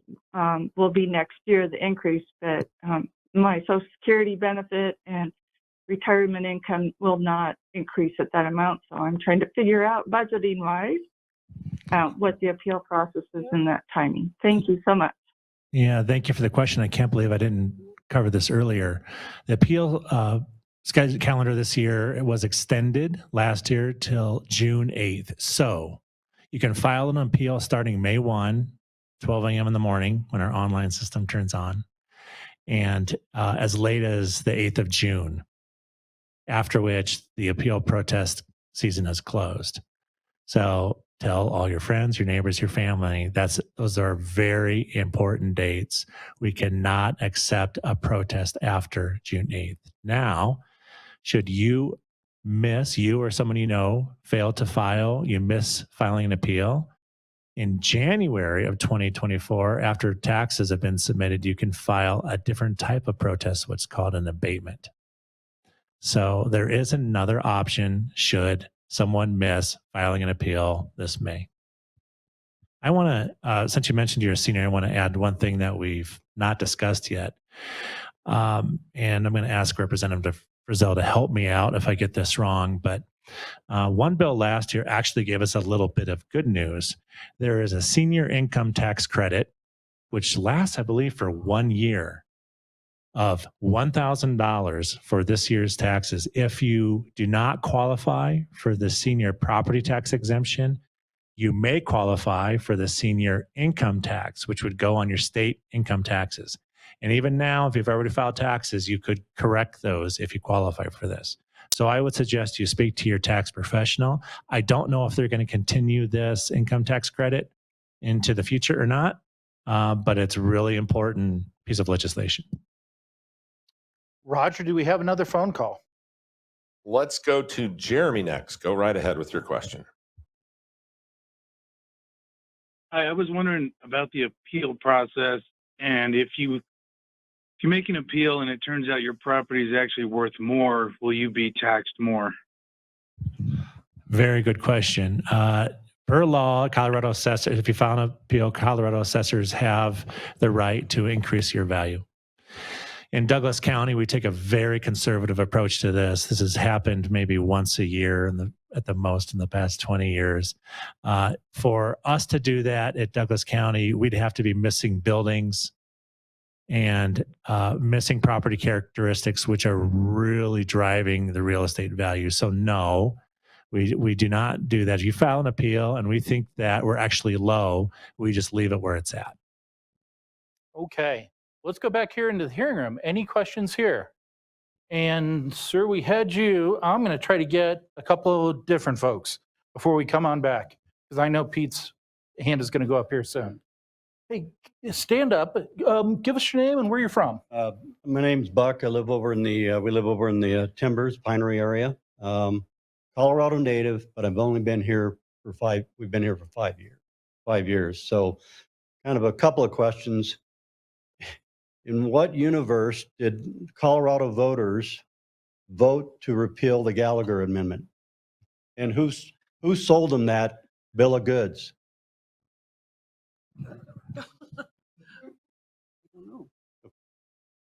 will be next year, the increase, but my Social Security benefit and retirement income will not increase at that amount. So I'm trying to figure out budgeting wise what the appeal process is in that timing. Thank you so much. Yeah, thank you for the question. I can't believe I didn't cover this earlier. The appeal scheduled calendar this year, it was extended last year till June 8th. So you can file an appeal starting May 1, 12 a.m. in the morning when our online system turns on, and as late as the 8th of June, after which the appeal protest season is closed. So tell all your friends, your neighbors, your family. Those are very important dates. We cannot accept a protest after June 8th. Now, should you or someone you know fail to file, you miss filing an appeal, in January of 2024, after taxes have been submitted, you can file a different type of protest, what's called an abatement. So there is another option should someone miss filing an appeal this May. I want to, since you mentioned you're a senior, I want to add one thing that we've not discussed yet. And I'm going to ask Representative Frizzell to help me out if I get this wrong, but one bill last year actually gave us a little bit of good news. There is a senior income tax credit, which lasts, I believe, for 1 year of $1,000 for this year's taxes. If you do not qualify for the senior property tax exemption, you may qualify for the senior income tax, which would go on your state income taxes. And even now, if you've already filed taxes, you could correct those if you qualify for this. So I would suggest you speak to your tax professional. I don't know if they're going to continue this income tax credit into the future or not, but it's a really important piece of legislation. Roger, do we have another phone call? Let's go to Jeremy next. Go right ahead with your question. Hi, I was wondering about the appeal process, and if you make an appeal and it turns out your property is actually worth more, will you be taxed more? Very good question. Per law, Colorado assessors, if you file an appeal, Colorado assessors have the right to increase your value. In Douglas County, we take a very conservative approach to this. This has happened maybe once a year at the most in the past 20 years. For us to do that at Douglas County, we'd have to be missing buildings and missing property characteristics, which are really driving the real estate value. So no, we do not do that. If you file an appeal and we think that we're actually low, we just leave it where it's at. Okay, let's go back here into the hearing room. Any questions here? And sir, we had you. I'm going to try to get a couple of different folks before we come on back, because I know Pete's hand is going to go up here soon. Hey, stand up. Give us your name and where you're from. My name's Buck. I live over in the we live over in the Timbers, Pinery area. Colorado native, but I've only been here for we've been here for 5 years. 5 years. So kind of a couple of questions. In what universe did Colorado voters vote to repeal the Gallagher Amendment? And who sold them that bill of goods?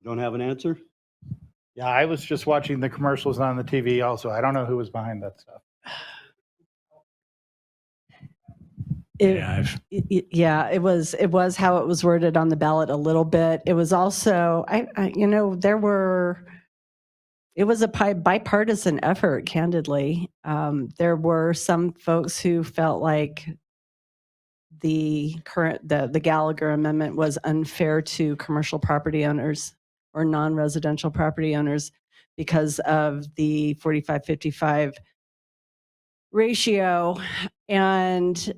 Don't have an answer? Yeah, I was just watching the commercials on the TV also. I don't know who was behind that stuff. It was how it was worded on the ballot a little bit. It was also, it was a bipartisan effort, candidly. There were some folks who felt like the Gallagher Amendment was unfair to commercial property owners or non-residential property owners because of the 45-55 ratio. And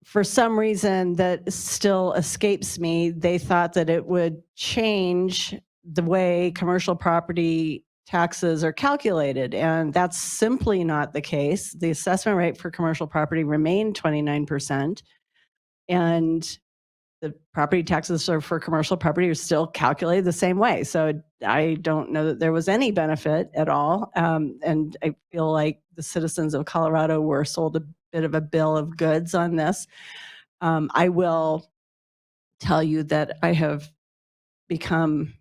for some reason that still escapes me, they thought that it would change the way commercial property taxes are calculated. And that's simply not the case. The assessment rate for commercial property remained 29%. And the property taxes for commercial property are still calculated the same way. So I don't know that there was any benefit at all. And I feel like the citizens of Colorado were sold a bit of a bill of goods on this. I will tell you that I have become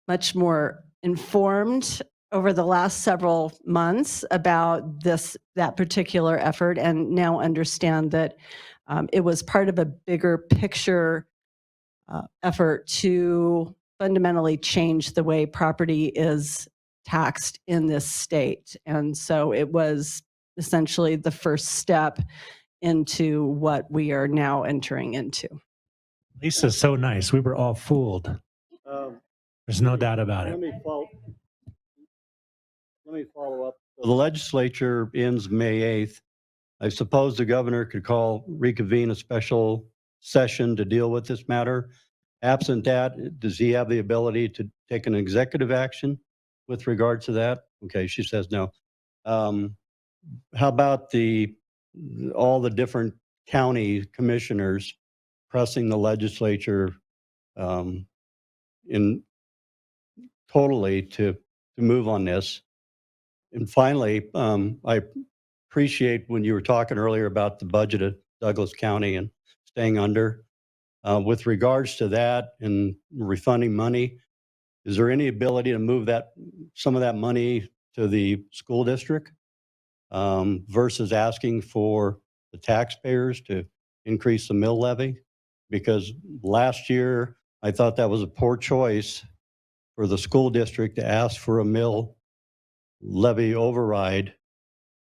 much more informed over the last several months about that particular effort, and now understand that it was part of a bigger picture effort to fundamentally change the way property is taxed in this state. And so it was essentially the first step into what we are now entering into. Lisa's so nice. We were all fooled. There's no doubt about it. Let me follow up. The legislature ends May 8th. I suppose the governor could reconvene a special session to deal with this matter. Absent that, does he have the ability to take an executive action with regard to that? Okay, she says no. How about all the different county commissioners pressing the legislature in totally to move on this? And finally, I appreciate when you were talking earlier about the budget of Douglas County and staying under. With regards to that and refunding money, is there any ability to move some of that money to the school district versus asking for the taxpayers to increase the mill levy? Because last year, I thought that was a poor choice for the school district to ask for a mill levy override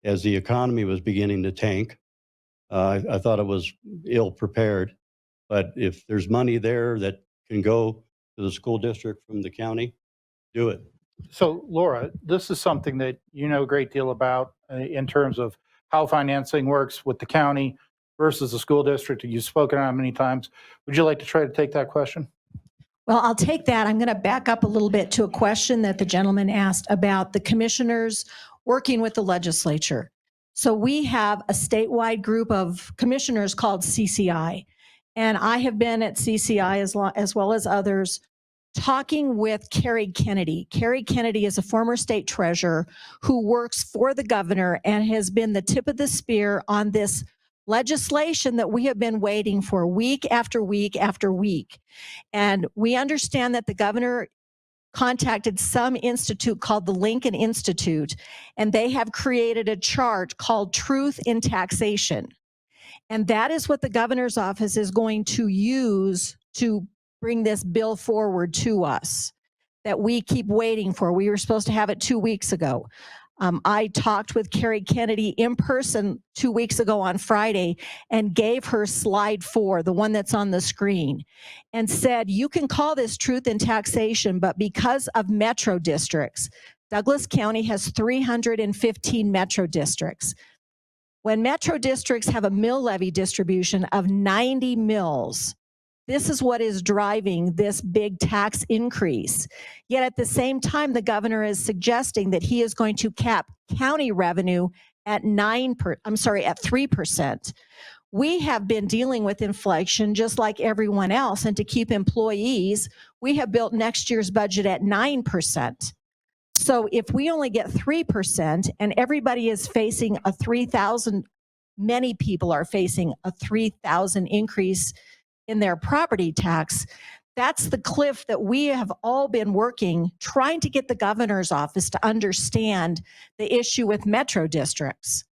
as the economy was beginning to tank. I thought it was ill prepared. But if there's money there that can go to the school district from the county, do it. So, Laura, this is something that you know a great deal about in terms of how financing works with the county versus the school district. You've spoken on it many times. Would you like to try to take that question? Well, I'll take that. I'm going to back up a little bit to a question that the gentleman asked about the commissioners working with the legislature. So we have a statewide group of commissioners called CCI, and I have been at CCI as well as others talking with Carrie Kennedy. Carrie Kennedy is a former state treasurer who works for the governor and has been the tip of the spear on this legislation that we have been waiting for week after week after week. And we understand that the governor contacted some institute called the Lincoln Institute, and they have created a chart called Truth in Taxation. And that is what the governor's office is going to use to bring this bill forward to us that we keep waiting for. We were supposed to have it 2 weeks ago. I talked with Carrie Kennedy in person 2 weeks ago on Friday and gave her slide 4, the one that's on the screen, and said, you can call this truth in taxation, but because of metro districts, Douglas County has 315 metro districts. When metro districts have a mill levy distribution of 90 mills, this is what is driving this big tax increase. Yet at the same time, the governor is suggesting that he is going to cap county revenue at 3%. We have been dealing with inflation just like everyone else, and to keep employees, we have built next year's budget at 9%. So if we only get 3% and everybody is facing a 3,000, many people are facing a 3,000 increase in their property tax, that's the cliff that we have all been working, trying to get the governor's office to understand the issue with metro districts.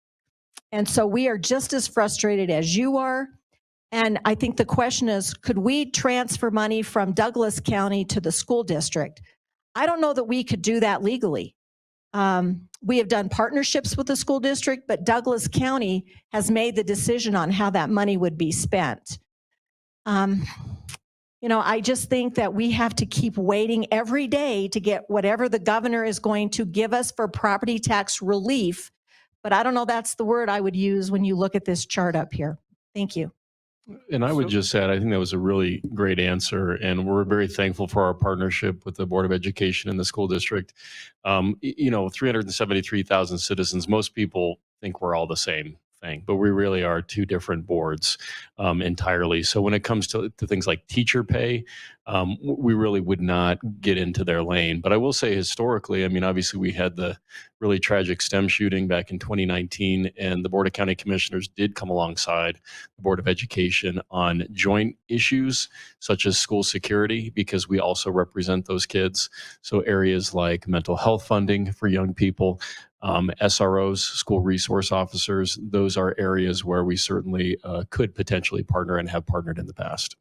And so we are just as frustrated as you are. And I think the question is, could we transfer money from Douglas County to the school district? I don't know that we could do that legally. We have done partnerships with the school district, but Douglas County has made the decision on how that money would be spent. I just think that we have to keep waiting every day to get whatever the governor is going to give us for property tax relief. But I don't know that's the word I would use when you look at this chart up here. Thank you. And I would just add, I think that was a really great answer, and we're very thankful for our partnership with the Board of Education and the school district. 373,000 citizens, most people think we're all the same thing, but we really are two different boards entirely. So when it comes to things like teacher pay, we really would not get into their lane. But I will say historically, obviously we had the really tragic STEM shooting back in 2019, and the Board of County Commissioners did come alongside the Board of Education on joint issues such as school security, because we also represent those kids. So areas like mental health funding for young people, SROs, school resource officers, those are areas where we certainly could potentially partner and have partnered in the past.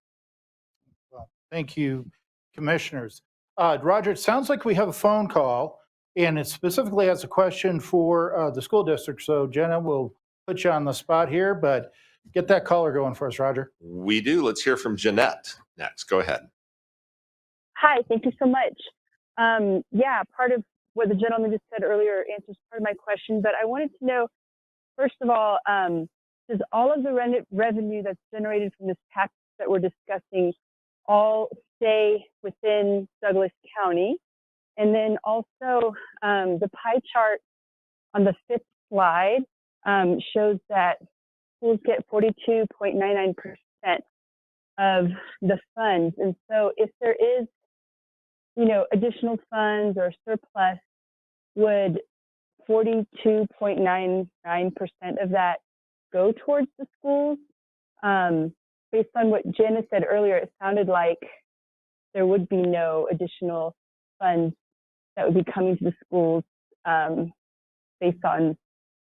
Well, thank you, commissioners. Roger, it sounds like we have a phone call, and it specifically has a question for the school district. So Jenna, we'll put you on the spot here, but get that caller going for us, Roger. We do. Let's hear from Jeanette next. Go ahead. Hi, thank you so much. Part of what the gentleman just said earlier answers part of my question, but I wanted to know, first of all, does all of the revenue that's generated from this tax that we're discussing all stay within Douglas County? And then also the pie chart on the 5th slide shows that schools get 42.99% of the funds. And so if there is, additional funds or surplus, would 42.99% of that go towards the schools? Based on what Janice said earlier, it sounded like there would be no additional funds that would be coming to the schools based on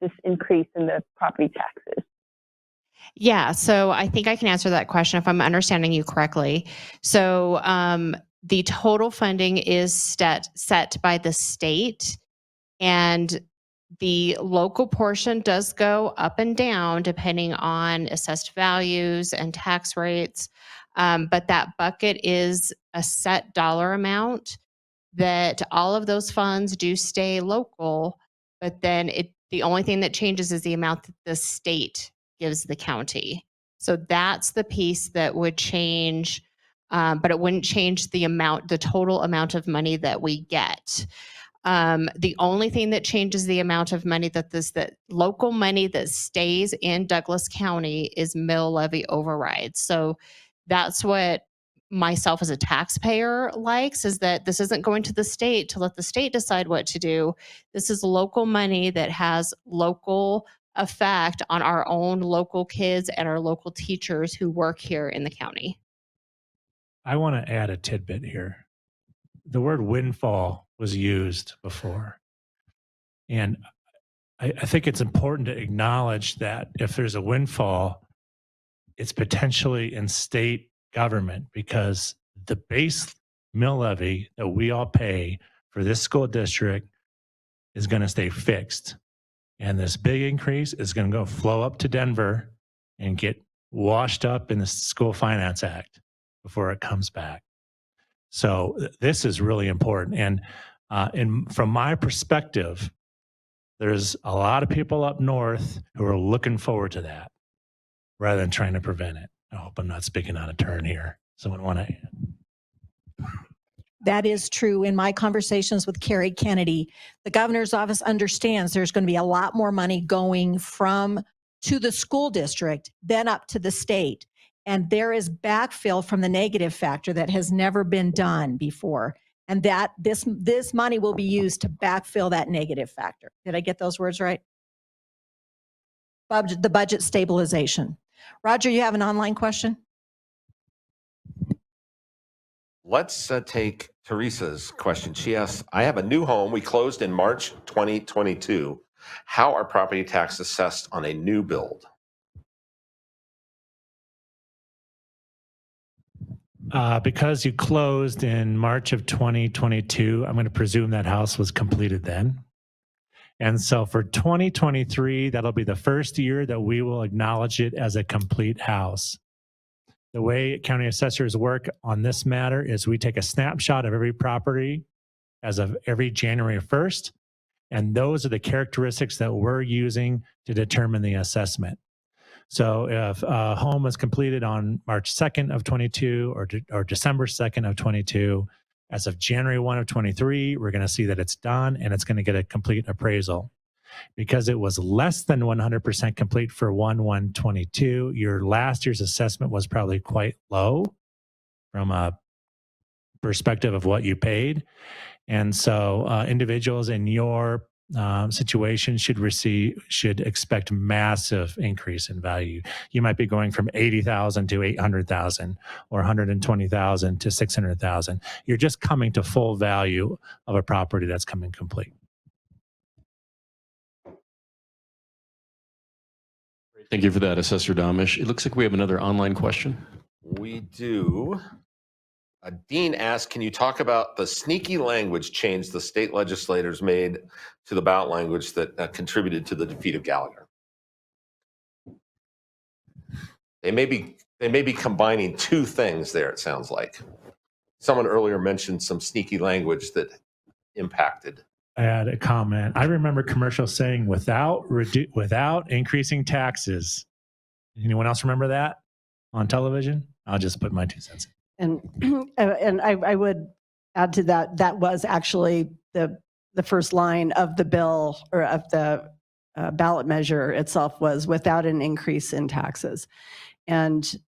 this increase in the property taxes. Yeah, so I think I can answer that question if I'm understanding you correctly. So the total funding is set by the state, and the local portion does go up and down depending on assessed values and tax rates. But that bucket is a set dollar amount that all of those funds do stay local, but then the only thing that changes is the amount that the state gives the county. So that's the piece that would change, but it wouldn't change the total amount of money that we get. The only thing that changes the amount of money that local money that stays in Douglas County is mill levy overrides. So that's what myself as a taxpayer likes, is that this isn't going to the state to let the state decide what to do. This is local money that has local effect on our own local kids and our local teachers who work here in the county. I want to add a tidbit here. The word windfall was used before. And I think it's important to acknowledge that if there's a windfall, it's potentially in state government, because the base mill levy that we all pay for this school district is going to stay fixed. And this big increase is going to go flow up to Denver and get washed up in the School Finance Act before it comes back. So this is really important. And from my perspective, there's a lot of people up north who are looking forward to that rather than trying to prevent it. I hope I'm not speaking out of turn here. Someone want to? That is true. In my conversations with Kerry Kennedy, the governor's office understands there's going to be a lot more money going to the school district than up to the state. And there is backfill from the negative factor that has never been done before. And that this money will be used to backfill that negative factor. Did I get those words right? The budget stabilization. Roger, you have an online question? Let's take Teresa's question. She asks, I have a new home. We closed in March 2022. How are property taxes assessed on a new build? Because you closed in March of 2022, I'm going to presume that house was completed then. And so for 2023, that'll be the first year that we will acknowledge it as a complete house. The way county assessors work on this matter is we take a snapshot of every property as of every January 1st, and those are the characteristics that we're using to determine the assessment. So if a home was completed on March 2nd of 22 or December 2nd of 22, as of January 1 of 23, we're going to see that it's done and it's going to get a complete appraisal. Because it was less than 100% complete for 1/1/22, your last year's assessment was probably quite low from a perspective of what you paid. And so individuals in your situation should expect massive increase in value. You might be going from 80,000 to 800,000 or 120,000 to 600,000. You're just coming to full value of a property that's coming complete. Thank you for that, Assessor Damish. It looks like we have another online question. We do. Dean asked, can you talk about the sneaky language change the state legislators made to the ballot language that contributed to the defeat of Gallagher? They may be combining two things there, it sounds like. Someone earlier mentioned some sneaky language that impacted. add a comment. I remember commercials saying without increasing taxes. Anyone else remember that on television? I'll just put my 2 cents in. And I would add to that, that was actually the first line of the bill or of the ballot measure itself was without an increase in taxes. And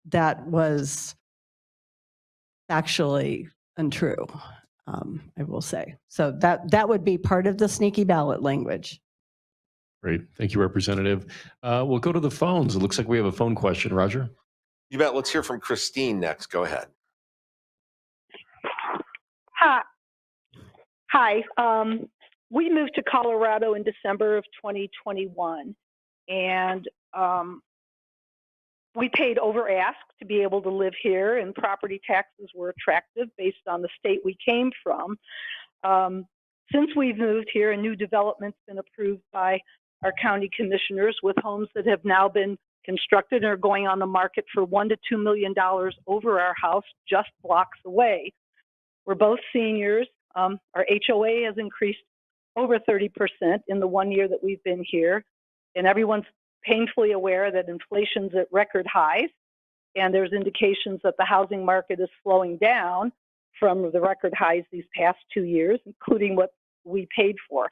that was actually untrue, I will say. So that would be part of the sneaky ballot language. Great. Thank you, Representative. We'll go to the phones. It looks like we have a phone question. Roger? You bet. Let's hear from Christine next. Go ahead. Hi. We moved to Colorado in December of 2021, and we paid over ask to be able to live here, and property taxes were attractive based on the state we came from. Since we've moved here, a new development's been approved by our county commissioners with homes that have now been constructed and are going on the market for $1 to $2 million over our house, just blocks away. We're both seniors. Our HOA has increased over 30% in the 1 year that we've been here, and everyone's painfully aware that inflation's at record highs, and there's indications that the housing market is slowing down from the record highs these past 2 years, including what we paid for.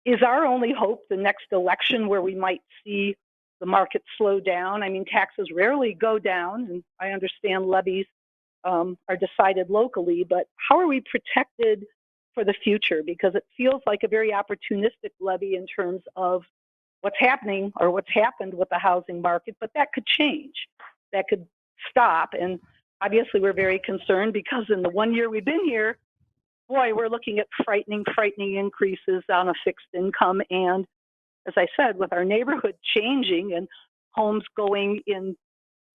Is our only hope the next election where we might see the market slow down? I mean, taxes rarely go down, and I understand levies are decided locally, but how are we protected for the future? Because it feels like a very opportunistic levy in terms of what's happening or what's happened with the housing market, but that could change. That could stop. And obviously we're very concerned because in the 1 year we've been here, boy, we're looking at frightening increases on a fixed income. And as I said, with our neighborhood changing and homes going in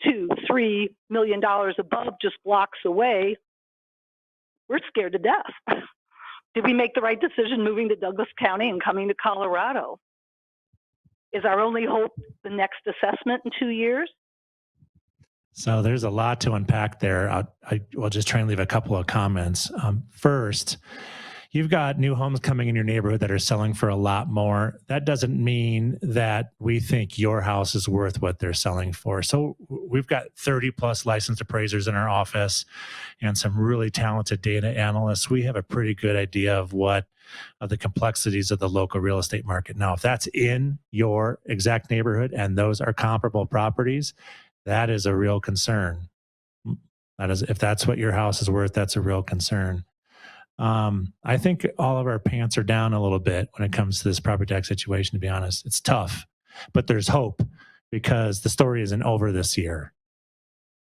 $2, $3 million above just blocks away, we're scared to death. Did we make the right decision moving to Douglas County and coming to Colorado? Is our only hope the next assessment in 2 years? So there's a lot to unpack there. I will just try and leave a couple of comments. First, you've got new homes coming in your neighborhood that are selling for a lot more. That doesn't mean that we think your house is worth what they're selling for. So we've got 30 plus licensed appraisers in our office and some really talented data analysts. We have a pretty good idea of the complexities of the local real estate market. Now, if that's in your exact neighborhood and those are comparable properties, that is a real concern. That is, if that's what your house is worth, that's a real concern. I think all of our pants are down a little bit when it comes to this property tax situation, to be honest. It's tough, but there's hope because the story isn't over this year.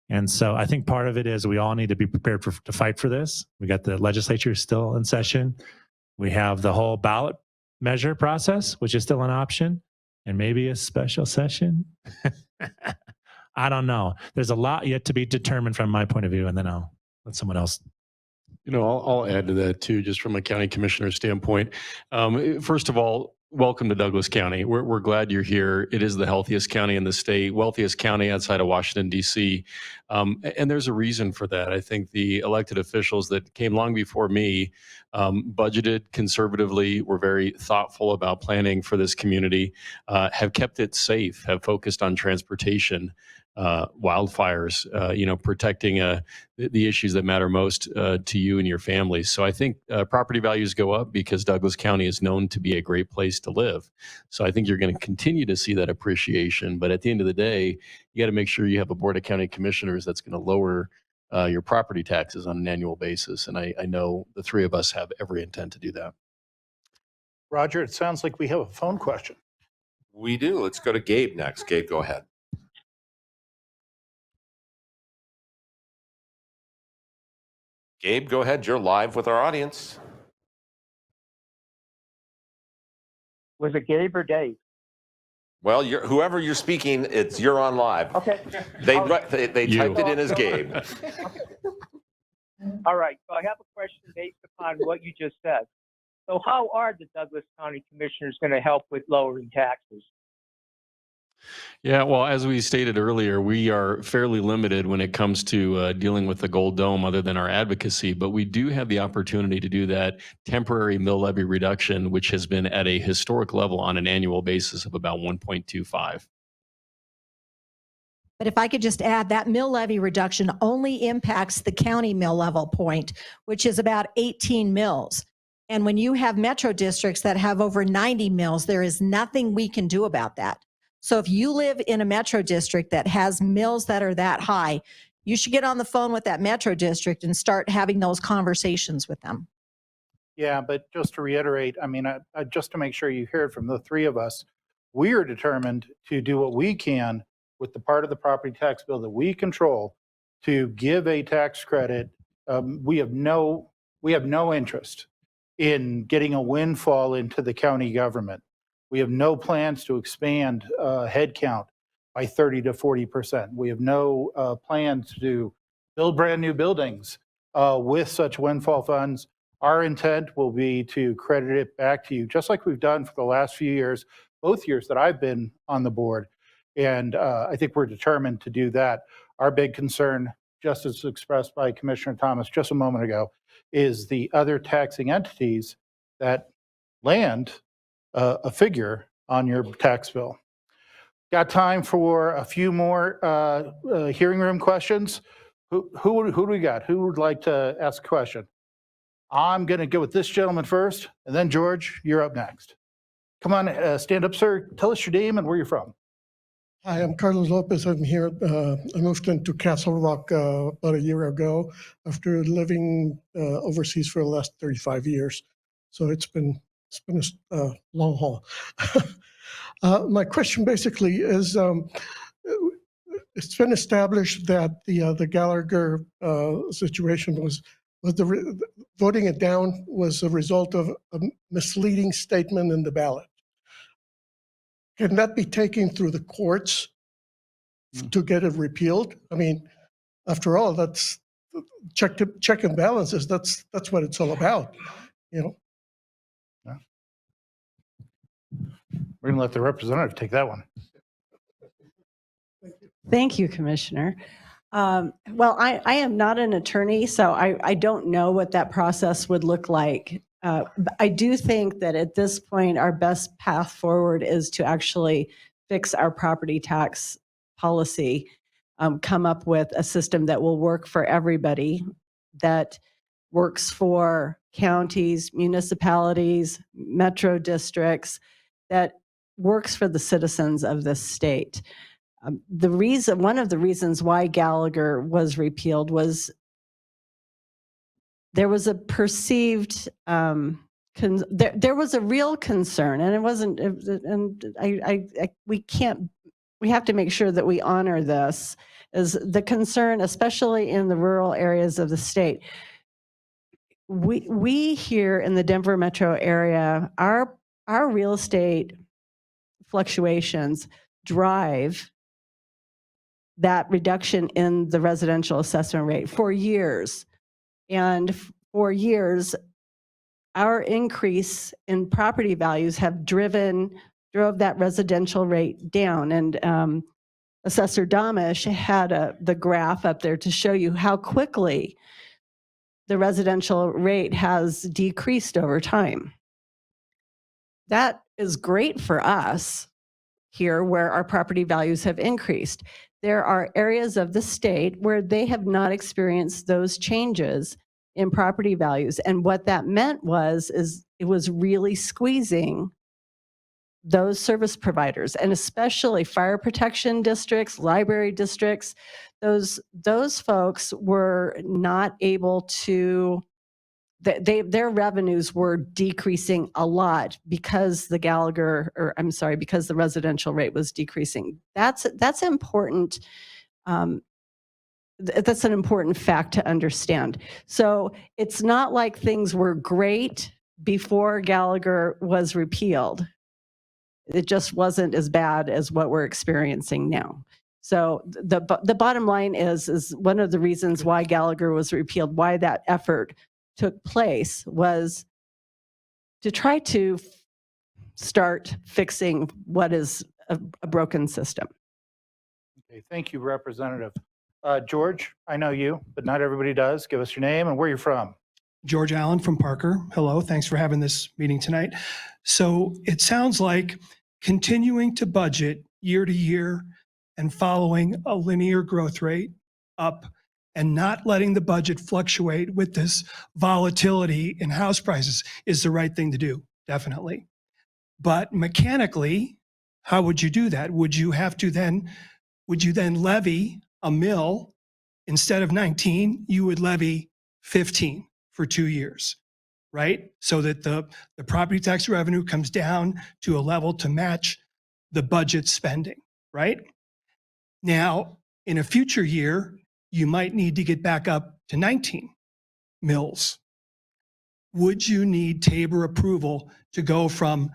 And so I think part of it is we all need to be prepared to fight for this. We got the legislature still in session. We have the whole ballot measure process, which is still an option, and maybe a special session. I don't know. There's a lot yet to be determined from my point of view, and then I'll let someone else. You know, I'll add to that too, just from a county commissioner standpoint. First of all, welcome to Douglas County. We're glad you're here. It is the healthiest county in the state, wealthiest county outside of Washington, D.C. And there's a reason for that. I think the elected officials that came long before me budgeted conservatively, were very thoughtful about planning for this community, have kept it safe, have focused on transportation, wildfires, protecting the issues that matter most to you and your families. So I think property values go up because Douglas County is known to be a great place to live. So I think you're going to continue to see that appreciation. But at the end of the day, you got to make sure you have a board of county commissioners that's going to lower your property taxes on an annual basis. And I know the three of us have every intent to do that. Roger, it sounds like we have a phone question. We do. Let's go to Gabe next. Gabe, go ahead. Gabe, go ahead. You're live with our audience. Was it Gabe or Dave? Well, whoever you're speaking, you're on live. Okay. They typed it in as Gabe. All right. So I have a question based upon what you just said. So how are the Douglas County Commissioners going to help with lowering taxes? Yeah, well, as we stated earlier, we are fairly limited when it comes to dealing with the Gold Dome other than our advocacy, but we do have the opportunity to do that temporary mill levy reduction, which has been at a historic level on an annual basis of about 1.25. But if I could just add, that mill levy reduction only impacts the county mill level point, which is about 18 mills. And when you have metro districts that have over 90 mills, there is nothing we can do about that. So if you live in a metro district that has mills that are that high, you should get on the phone with that metro district and start having those conversations with them. Yeah, but just to reiterate, I mean, just to make sure you hear it from the three of us, we are determined to do what we can with the part of the property tax bill that we control to give a tax credit. We have no interest in getting a windfall into the county government. We have no plans to expand headcount by 30 to 40%. We have no plans to build brand new buildings with such windfall funds. Our intent will be to credit it back to you, just like we've done for the last few years, both years that I've been on the board. And I think we're determined to do that. Our big concern, just as expressed by Commissioner Thomas just a moment ago, is the other taxing entities that land a figure on your tax bill. Got time for a few more hearing room questions? Who do we got? Who would like to ask a question? I'm going to go with this gentleman first, and then George, you're up next. Come on, stand up, sir. Tell us your name and where you're from. Hi, I'm Carlos Lopez. I'm here. I moved into Castle Rock about a year ago after living overseas for the last 35 years. So it's been a long haul. My question basically is, it's been established that the Gallagher situation was voting it down was a result of a misleading statement in the ballot. Can that be taken through the courts to get it repealed? I mean, after all, that's check and balances. That's what it's all about, you know. Yeah. We're going to let the representative take that one. Thank you, Commissioner. Well, I am not an attorney, so I don't know what that process would look like. But I do think that at this point, our best path forward is to actually fix our property tax policy, come up with a system that will work for everybody, that works for counties, municipalities, metro districts, that works for the citizens of this state. One of the reasons why Gallagher was repealed was there was a perceived, there was a real concern, and it wasn't, we have to make sure that we honor this, is the concern, especially in the rural areas of the state. We here in the Denver metro area, our real estate fluctuations drive that reduction in the residential assessment rate for years. And for years, our increase in property values have drove that residential rate down. And Assessor Damish had the graph up there to show you how quickly the residential rate has decreased over time. That is great for us here where our property values have increased. There are areas of the state where they have not experienced those changes in property values. And what that meant is it was really squeezing those service providers, and especially fire protection districts, library districts. Those folks were not able to, their revenues were decreasing a lot because because the residential rate was decreasing. That's important. That's an important fact to understand. So it's not like things were great before Gallagher was repealed. It just wasn't as bad as what we're experiencing now. So the bottom line is one of the reasons why Gallagher was repealed, why that effort took place, was to try to start fixing what is a broken system. Okay, thank you, Representative. George, I know you, but not everybody does. Give us your name and where you're from. George Allen from Parker. Hello, thanks for having this meeting tonight. So it sounds like continuing to budget year to year and following a linear growth rate up and not letting the budget fluctuate with this volatility in house prices is the right thing to do, definitely. But mechanically, how would you do that? Would you then levy a mill instead of 19, you would levy 15 for 2 years, right? So that the property tax revenue comes down to a level to match the budget spending, right? Now, in a future year, you might need to get back up to 19 mills. Would you need Tabor approval to go from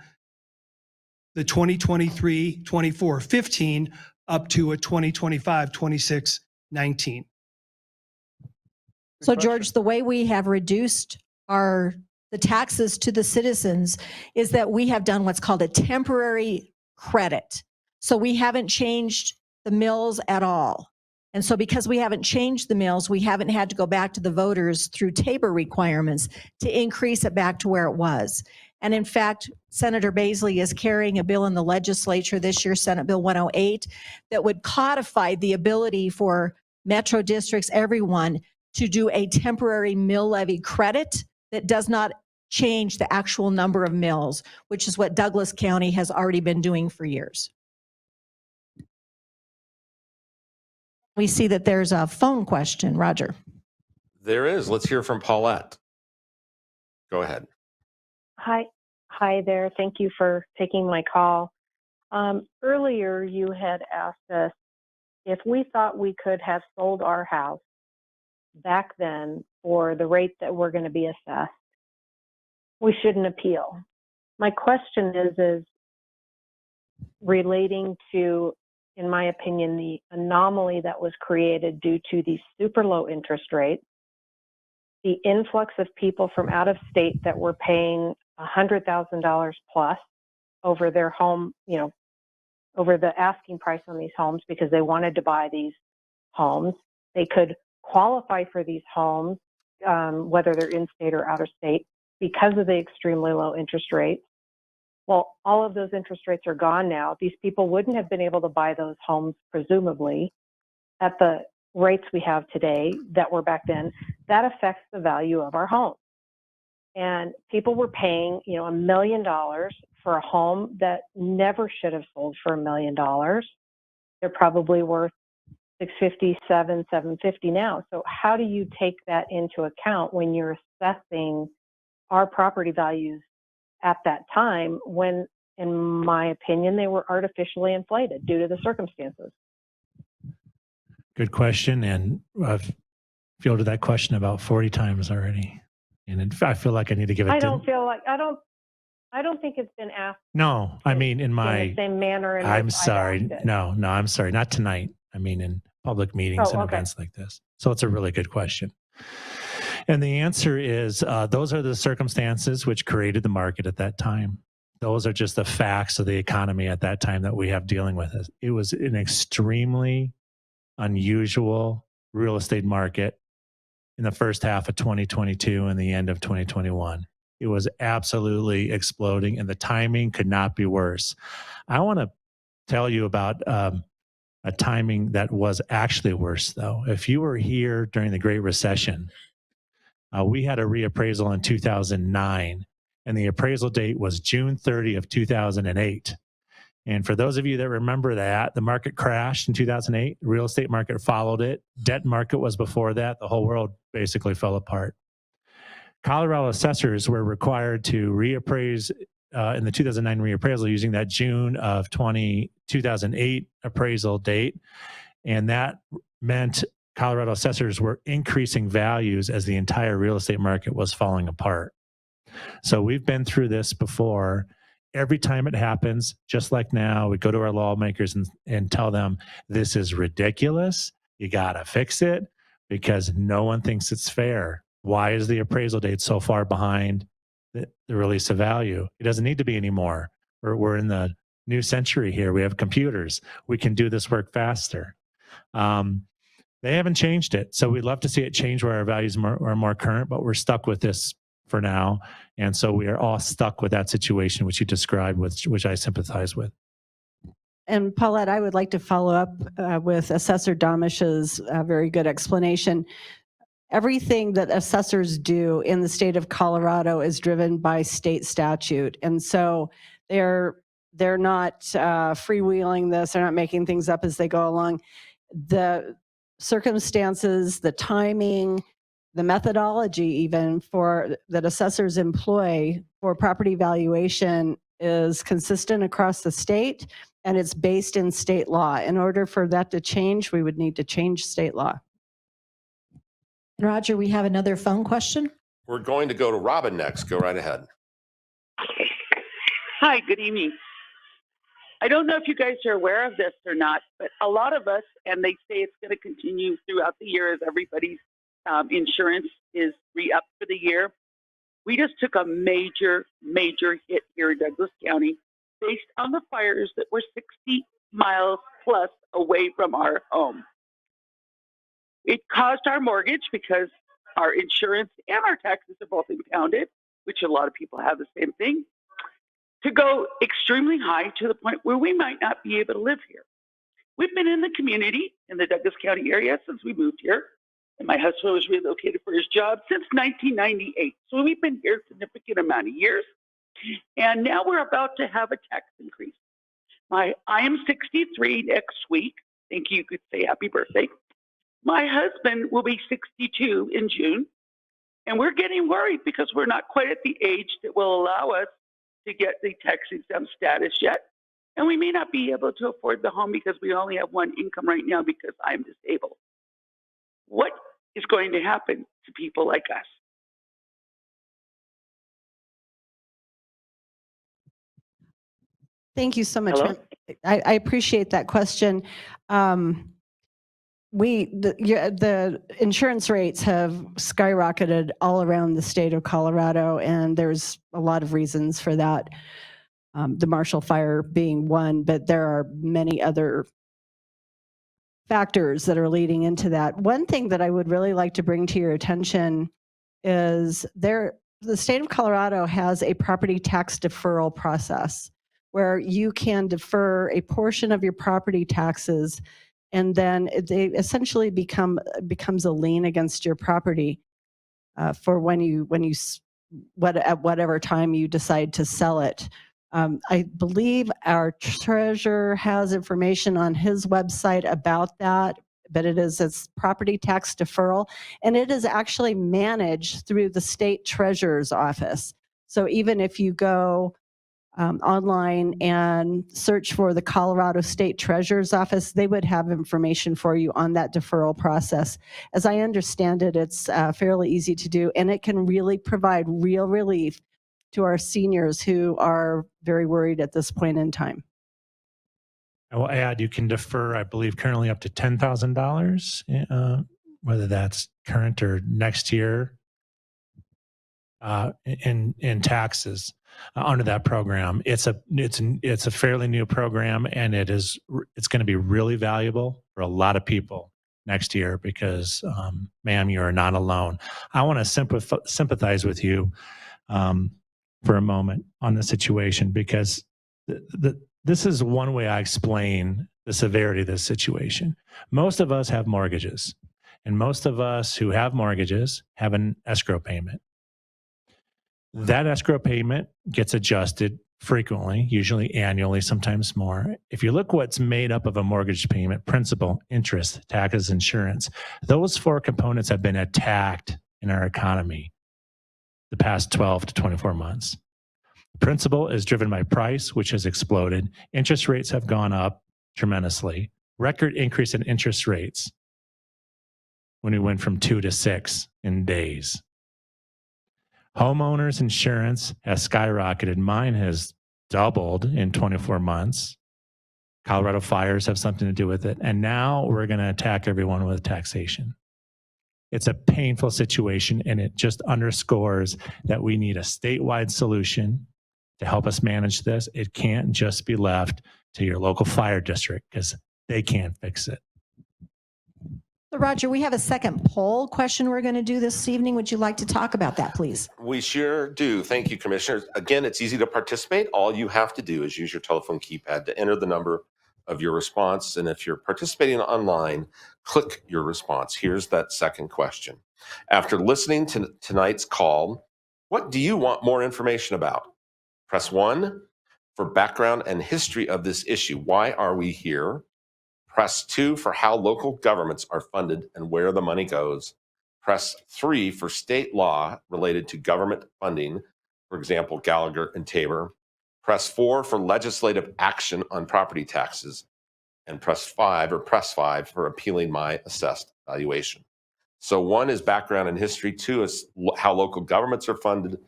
the 2023-24 15 up to a 2025-26 19? So George, the way we have reduced the taxes to the citizens is that we have done what's called a temporary credit. So we haven't changed the mills at all. And so because we haven't changed the mills, we haven't had to go back to the voters through Tabor requirements to increase it back to where it was. And in fact, Senator Baisley is carrying a bill in the legislature this year, Senate Bill 108, that would codify the ability for metro districts, everyone, to do a temporary mill levy credit that does not change the actual number of mills, which is what Douglas County has already been doing for years. We see that there's a phone question, Roger. There is. Let's hear from Paulette. Go ahead. Hi there. Thank you for taking my call. Earlier, you had asked us if we thought we could have sold our house back then for the rate that we're going to be assessed. We shouldn't appeal. My question is relating to, in my opinion, the anomaly that was created due to the super low interest rates, the influx of people from out of state that were paying $100,000 plus over their home, over the asking price on these homes because they wanted to buy these homes. They could qualify for these homes, whether they're in state or out of state, because of the extremely low interest rates. Well, all of those interest rates are gone now. These people wouldn't have been able to buy those homes, presumably, at the rates we have today that were back then. That affects the value of our home. And people were paying, $1 million for a home that never should have sold for $1 million. They're probably worth $650, $750 now. So how do you take that into account when you're assessing our property values at that time when, in my opinion, they were artificially inflated due to the circumstances? Good question. And I've fielded that question about 40 times already. And I feel like I need to give it. I don't think it's been asked. No, I mean, in the same manner. I'm sorry. No, I'm sorry. Not tonight. I mean, in public meetings and events like this. So it's a really good question. And the answer is those are the circumstances which created the market at that time. Those are just the facts of the economy at that time that we have dealing with. It was an extremely unusual real estate market in the first half of 2022 and the end of 2021. It was absolutely exploding, and the timing could not be worse. I want to tell you about a timing that was actually worse, though. If you were here during the Great Recession, we had a reappraisal in 2009, and the appraisal date was June 30 of 2008. And for those of you that remember that, the market crashed in 2008. The real estate market followed it. Debt market was before that. The whole world basically fell apart. Colorado assessors were required to reappraise in the 2009 reappraisal using that June of 2008 appraisal date. And that meant Colorado assessors were increasing values as the entire real estate market was falling apart. So we've been through this before. Every time it happens, just like now, we go to our lawmakers and tell them, this is ridiculous. You got to fix it because no one thinks it's fair. Why is the appraisal date so far behind the release of value? It doesn't need to be anymore. We're in the new century here. We have computers. We can do this work faster. They haven't changed it. So we'd love to see it change where our values are more current, but we're stuck with this for now. And so we are all stuck with that situation, which you described, which I sympathize with. And Paulette, I would like to follow up with Assessor Damish's very good explanation. Everything that assessors do in the state of Colorado is driven by state statute. And so they're not freewheeling this, they're not making things up as they go along. The circumstances, the timing, the methodology even that assessors employ for property valuation is consistent across the state, and it's based in state law. In order for that to change, we would need to change state law. Roger, we have another phone question. We're going to go to Robin next. Go right ahead. Hi, good evening. I don't know if you guys are aware of this or not, but a lot of us, and they say it's going to continue throughout the year as everybody's insurance is re-upped for the year. We just took a major hit here in Douglas County based on the fires that were 60 miles plus away from our home. It caused our mortgage, because our insurance and our taxes are both impounded, which a lot of people have the same thing, to go extremely high to the point where we might not be able to live here. We've been in the community in the Douglas County area since we moved here, and my husband was relocated for his job since 1998. So we've been here a significant amount of years, and now we're about to have a tax increase. I am 63 next week. Thank you. You could say happy birthday. My husband will be 62 in June, and we're getting worried because we're not quite at the age that will allow us to get the tax exempt status yet. And we may not be able to afford the home because we only have one income right now because I'm disabled. What is going to happen to people like us? Thank you so much. Hello? I appreciate that question. The insurance rates have skyrocketed all around the state of Colorado, and there's a lot of reasons for that. The Marshall Fire being one, but there are many other factors that are leading into that. One thing that I would really like to bring to your attention is the state of Colorado has a property tax deferral process where you can defer a portion of your property taxes, and then they essentially becomes a lien against your property for at whatever time you decide to sell it. I believe our treasurer has information on his website about that, but it's property tax deferral, and it is actually managed through the state treasurer's office. So even if you go online and search for the Colorado State Treasurer's Office, they would have information for you on that deferral process. As I understand it, it's fairly easy to do, and it can really provide real relief to our seniors who are very worried at this point in time. I will add, you can defer, I believe, currently up to $10,000, whether that's current or next year, in taxes under that program. It's a fairly new program, and it's going to be really valuable for a lot of people next year because, ma'am, you are not alone. I want to sympathize with you for a moment on the situation, because this is one way I explain the severity of this situation. Most of us have mortgages, and most of us who have mortgages have an escrow payment. That escrow payment gets adjusted frequently, usually annually, sometimes more. If you look what's made up of a mortgage payment: principal, interest, taxes, insurance, those four components have been attacked in our economy the past 12 to 24 months. Principal is driven by price, which has exploded. Interest rates have gone up tremendously. Record increase in interest rates when we went from 2 to 6 in days. Homeowners insurance has skyrocketed. Mine has doubled in 24 months. Colorado fires have something to do with it. And now we're going to attack everyone with taxation. It's a painful situation, and it just underscores that we need a statewide solution to help us manage this. It can't just be left to your local fire district because they can't fix it. So Roger, we have a second poll question we're going to do this evening. Would you like to talk about that, please? We sure do. Thank you, Commissioners. Again, it's easy to participate. All you have to do is use your telephone keypad to enter the number of your response. And if you're participating online, click your response. Here's that second question. After listening to tonight's call, what do you want more information about? Press 1 for background and history of this issue. Why are we here? Press 2 for how local governments are funded and where the money goes. Press 3 for state law related to government funding, for example, Gallagher and Tabor. Press 4 for legislative action on property taxes. And press 5 for appealing my assessed valuation. So 1 is background and history, 2 is how local governments are funded,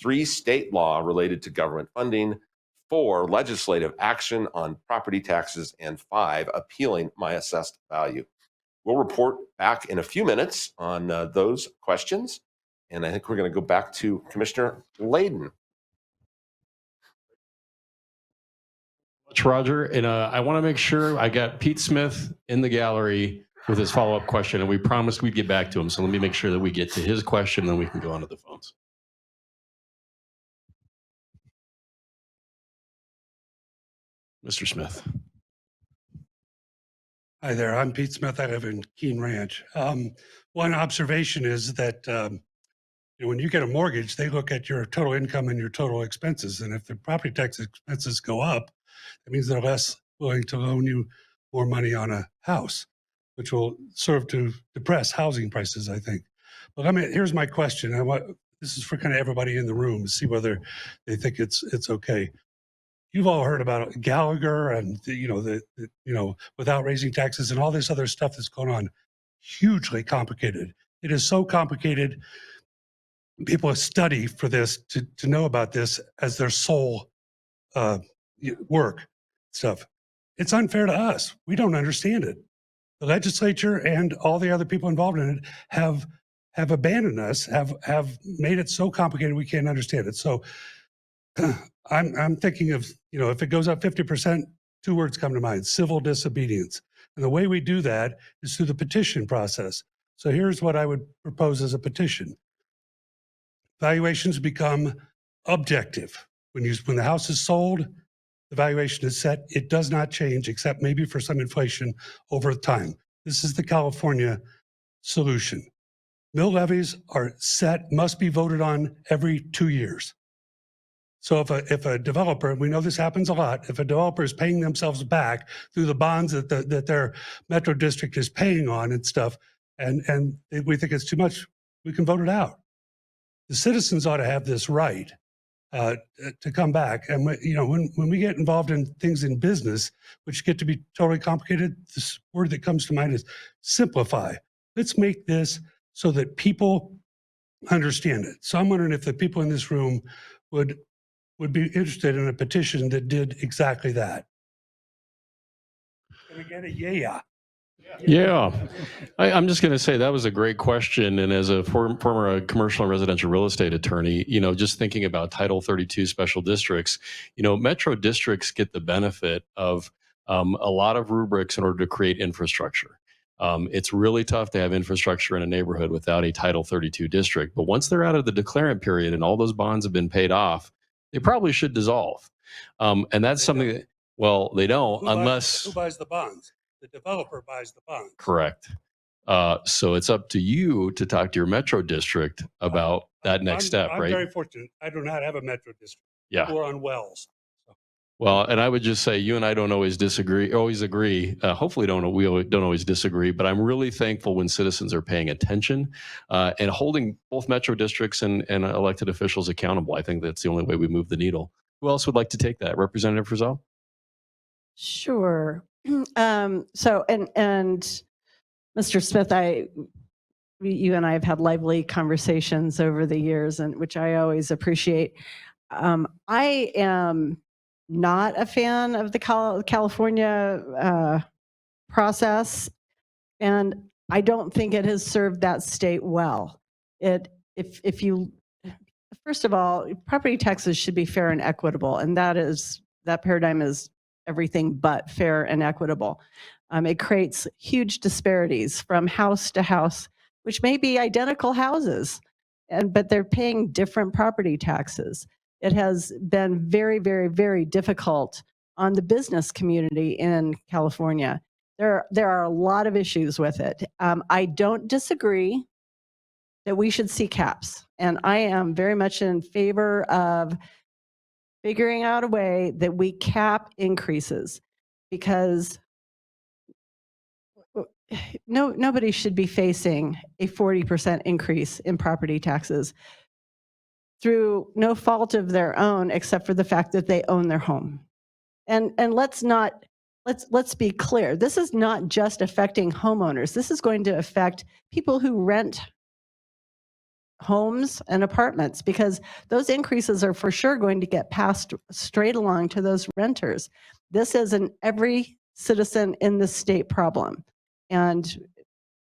3, state law related to government funding, 4, legislative action on property taxes, and 5, appealing my assessed value. We'll report back in a few minutes on those questions. And I think we're going to go back to Commissioner Layden. Much, Roger. And I want to make sure I got Pete Smith in the gallery with his follow-up question, and we promised we'd get back to him. So let me make sure that we get to his question, and then we can go on to the phones. Mr. Smith. Hi there, I'm Pete Smith. I live in Keene Ranch. One observation is that when you get a mortgage, they look at your total income and your total expenses. And if the property tax expenses go up, that means they're less willing to loan you more money on a house, which will serve to depress housing prices, I think. But here's my question. This is for kind of everybody in the room to see whether they think it's okay. You've all heard about Gallagher and without raising taxes and all this other stuff that's going on. Hugely complicated. It is so complicated. People study for this to know about this as their sole work stuff. It's unfair to us. We don't understand it. The legislature and all the other people involved in it have abandoned us, have made it so complicated we can't understand it. So I'm thinking of, if it goes up 50%, 2 words come to mind: civil disobedience. And the way we do that is through the petition process. So here's what I would propose as a petition. Valuations become objective. When the house is sold, the valuation is set. It does not change except maybe for some inflation over time. This is the California solution. Mill levies are set, must be voted on every 2 years. So if a developer, we know this happens a lot, if a developer is paying themselves back through the bonds that their metro district is paying on and stuff, and we think it's too much, we can vote it out. The citizens ought to have this right to come back. And when we get involved in things in business, which get to be totally complicated, this word that comes to mind is simplify. Let's make this so that people understand it. So I'm wondering if the people in this room would be interested in a petition that did exactly that. Can I get a yeah? Yeah, I'm just going to say that was a great question. And as a former commercial and residential real estate attorney, just thinking about Title 32 special districts, metro districts get the benefit of a lot of rubrics in order to create infrastructure. It's really tough to have infrastructure in a neighborhood without a Title 32 district. But once they're out of the declarant period and all those bonds have been paid off, they probably should dissolve. And that's something that, well, they don't unless... Who buys the bonds? The developer buys the bonds. Correct. So it's up to you to talk to your metro district about that next step, right? I'm very fortunate. I do not have a metro district. Yeah. We're on wells. Well, and I would just say you and I don't always agree. Hopefully we don't always disagree, but I'm really thankful when citizens are paying attention and holding both metro districts and elected officials accountable. I think that's the only way we move the needle. Who else would like to take that? Representative Frizzell? Sure. So, and Mr. Smith, you and I have had lively conversations over the years, and which I always appreciate. I am not a fan of the California process, and I don't think it has served that state well. If you, First of all, property taxes should be fair and equitable, and that paradigm is everything but fair and equitable. It creates huge disparities from house to house, which may be identical houses, but they're paying different property taxes. It has been very, very, very difficult on the business community in California. There are a lot of issues with it. I don't disagree that we should see caps, and I am very much in favor of figuring out a way that we cap increases, because nobody should be facing a 40% increase in property taxes through no fault of their own, except for the fact that they own their home. And let's be clear. This is not just affecting homeowners. This is going to affect people who rent homes and apartments, because those increases are for sure going to get passed straight along to those renters. This is an every citizen in the state problem. And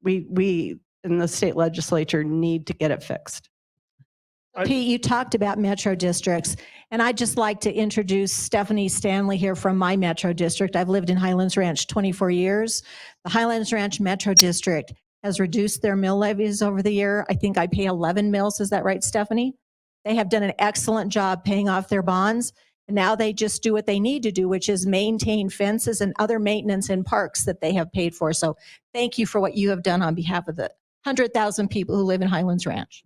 we in the state legislature need to get it fixed. Pete, you talked about metro districts, and I'd just like to introduce Stephanie Stanley here from my metro district. I've lived in Highlands Ranch 24 years. The Highlands Ranch Metro District has reduced their mill levies over the year. I think I pay 11 mills. Is that right, Stephanie? They have done an excellent job paying off their bonds, and now they just do what they need to do, which is maintain fences and other maintenance in parks that they have paid for. So thank you for what you have done on behalf of the 100,000 people who live in Highlands Ranch.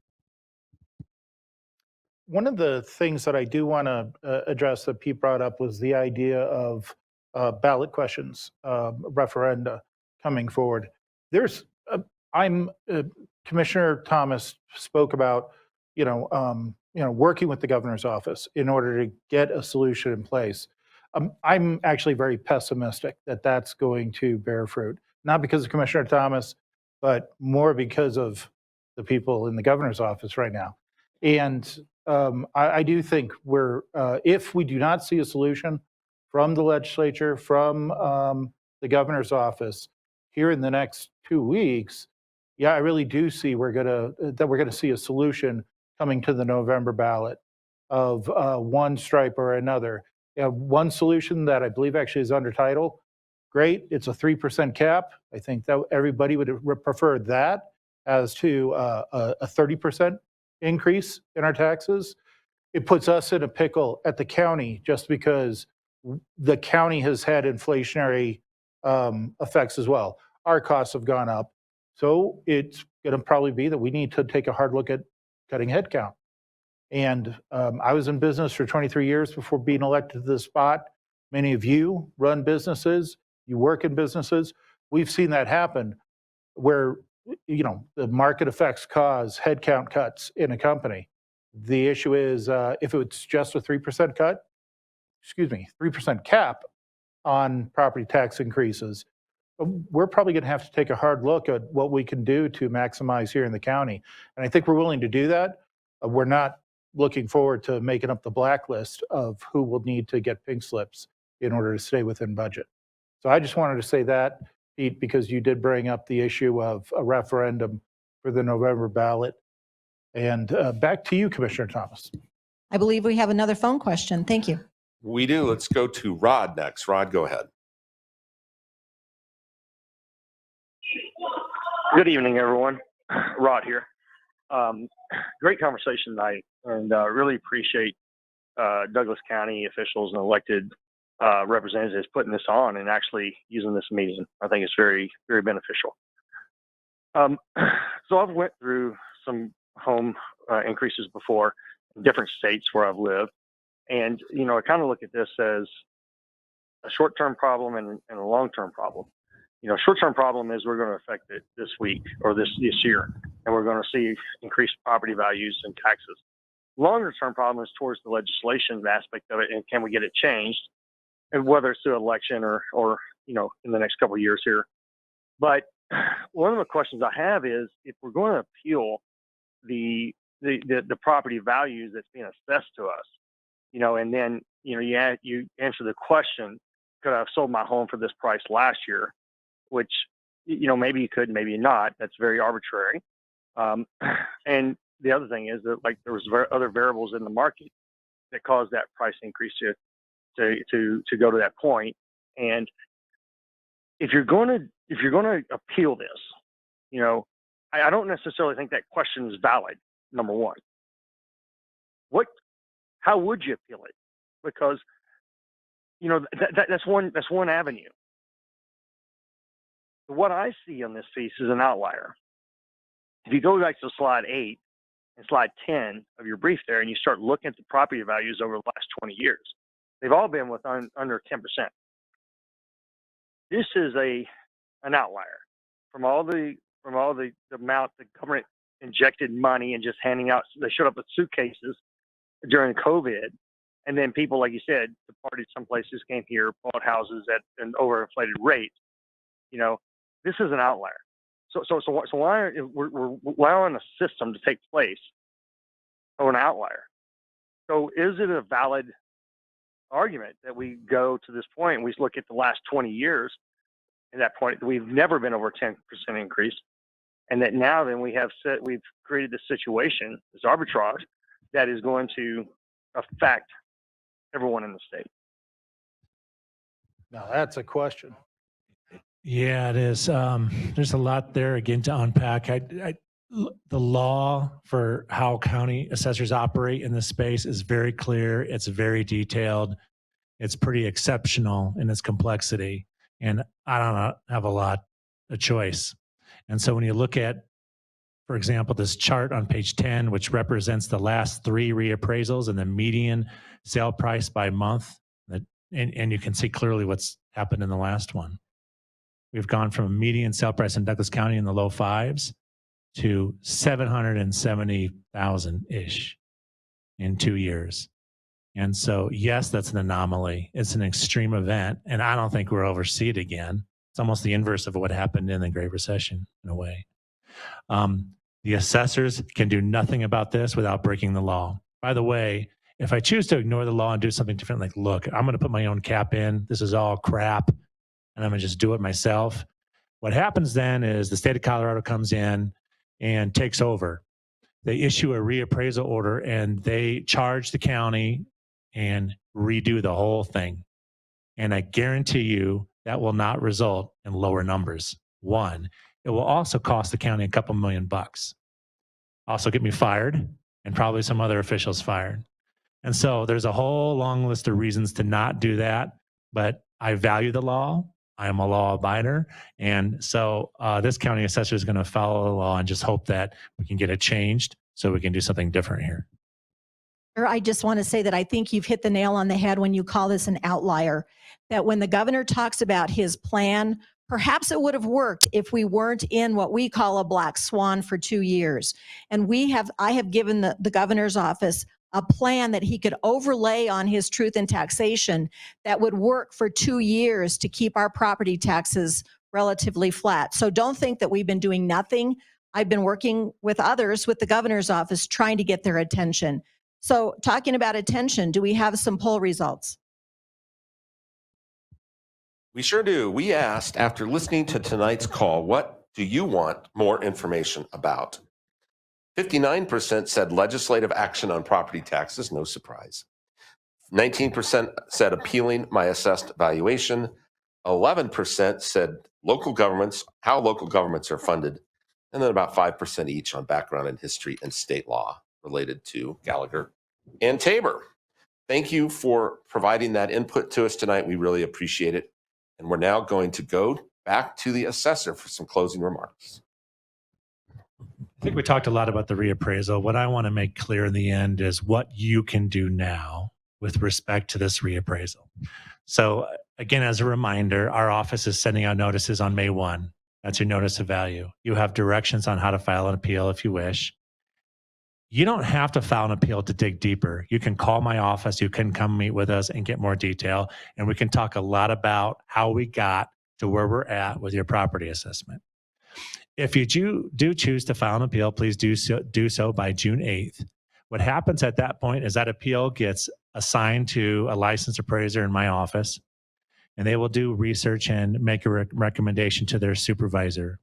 One of the things that I do want to address that Pete brought up was the idea of ballot questions, referenda coming forward. Commissioner Thomas spoke about, working with the governor's office in order to get a solution in place. I'm actually very pessimistic that that's going to bear fruit, not because of Commissioner Thomas, but more because of the people in the governor's office right now. And I do think if we do not see a solution from the legislature, from the governor's office here in the next 2 weeks, I really do see we're gonna see a solution coming to the November ballot of one stripe or another. One solution that I believe actually is under title, great. It's a 3% cap. I think that everybody would prefer that as to a 30% increase in our taxes. It puts us in a pickle at the county just because the county has had inflationary effects as well. Our costs have gone up. So it's going to probably be that we need to take a hard look at cutting headcount. And I was in business for 23 years before being elected to this spot. Many of you run businesses, you work in businesses. We've seen that happen where the market effects cause headcount cuts in a company. The issue is if it's just a 3% cut, 3% cap on property tax increases, we're probably going to have to take a hard look at what we can do to maximize here in the county. And I think we're willing to do that. We're not looking forward to making up the blacklist of who will need to get pink slips in order to stay within budget. So I just wanted to say that, Pete, because you did bring up the issue of a referendum for the November ballot. And back to you, Commissioner Thomas. I believe we have another phone question. Thank you. We do. Let's go to Rod next. Rod, go ahead. Good evening, everyone. Rod here. Great conversation tonight, and really appreciate Douglas County officials and elected representatives putting this on and actually using this meeting. I think it's very, very beneficial. So I've went through some home increases before in different states where I've lived, and I kind of look at this as a short-term problem and a long-term problem. Short-term problem is we're going to affect it this week or this year, and we're going to see increased property values and taxes. Longer-term problem is towards the legislation aspect of it, and can we get it changed, and whether it's through election or in the next couple of years here. But one of the questions I have is if we're going to appeal the property values that's being assessed to us, and then you answer the question, could I have sold my home for this price last year? Which maybe you could, maybe not. That's very arbitrary. And the other thing is that like there was other variables in the market that caused that price increase to go to that point. And if you're going to appeal this, you know, I don't necessarily think that question is valid. Number one, how would you appeal it? Because you know that's one avenue. What I see on this piece is an outlier. If you go back to slide 8 and slide 10 of your brief there, and you start looking at the property values over the last 20 years, they've all been with under 10%. This is an outlier from all the amount the government injected money and just handing out. They showed up with suitcases during COVID, and then people, like you said, departed some places, came here, bought houses at an overinflated rate. You know, this is an outlier. So why we're allowing a system to take place of an outlier? So is it a valid argument that we go to this point and we look at the last 20 years, at that point we've never been over 10% increase, and that now then we've created this situation, this arbitrage that is going to affect everyone in the state? Now that's a question. Yeah, it is. There's a lot there again to unpack. The law for how county assessors operate in this space is very clear. It's very detailed. It's pretty exceptional in its complexity. And I don't have a lot of choice. And so when you look at, for example, this chart on page 10, which represents the last 3 reappraisals and the median sale price by month, and you can see clearly what's happened in the last one. We've gone from a median sale price in Douglas County in the low 5s to 770,000-ish in 2 years. And so, yes, that's an anomaly. It's an extreme event, and I don't think we'll ever see it again. It's almost the inverse of what happened in the Great Recession in a way. The assessors can do nothing about this without breaking the law. By the way, if I choose to ignore the law and do something different, like, look, I'm going to put my own cap in, this is all crap, and I'm going to just do it myself. What happens then is the state of Colorado comes in and takes over. They issue a reappraisal order and they charge the county and redo the whole thing. And I guarantee you that will not result in lower numbers. One, it will also cost the county a couple $1,000,000. Also get me fired and probably some other officials fired. And so there's a whole long list of reasons to not do that, but I value the law. I am a law abider. And so this county assessor is going to follow the law and just hope that we can get it changed so we can do something different here. I just want to say that I think you've hit the nail on the head when you call this an outlier, that when the governor talks about his plan, perhaps it would have worked if we weren't in what we call a black swan for 2 years. And I have given the governor's office a plan that he could overlay on his truth in taxation that would work for 2 years to keep our property taxes relatively flat. So don't think that we've been doing nothing. I've been working with others with the governor's office trying to get their attention. So talking about attention, do we have some poll results? We sure do. We asked, after listening to tonight's call, what do you want more information about? 59% said legislative action on property taxes, no surprise. 19% said appealing my assessed valuation. 11% said local governments, how local governments are funded. And then about 5% each on background in history and state law related to Gallagher and Tabor. Thank you for providing that input to us tonight. We really appreciate it. And we're now going to go back to the assessor for some closing remarks. I think we talked a lot about the reappraisal. What I want to make clear in the end is what you can do now with respect to this reappraisal. So again, as a reminder, our office is sending out notices on May 1. That's your notice of value. You have directions on how to file an appeal if you wish. You don't have to file an appeal to dig deeper. You can call my office. You can come meet with us and get more detail. And we can talk a lot about how we got to where we're at with your property assessment. If you do choose to file an appeal, please do so by June 8th. What happens at that point is that appeal gets assigned to a licensed appraiser in my office, and they will do research and make a recommendation to their supervisor.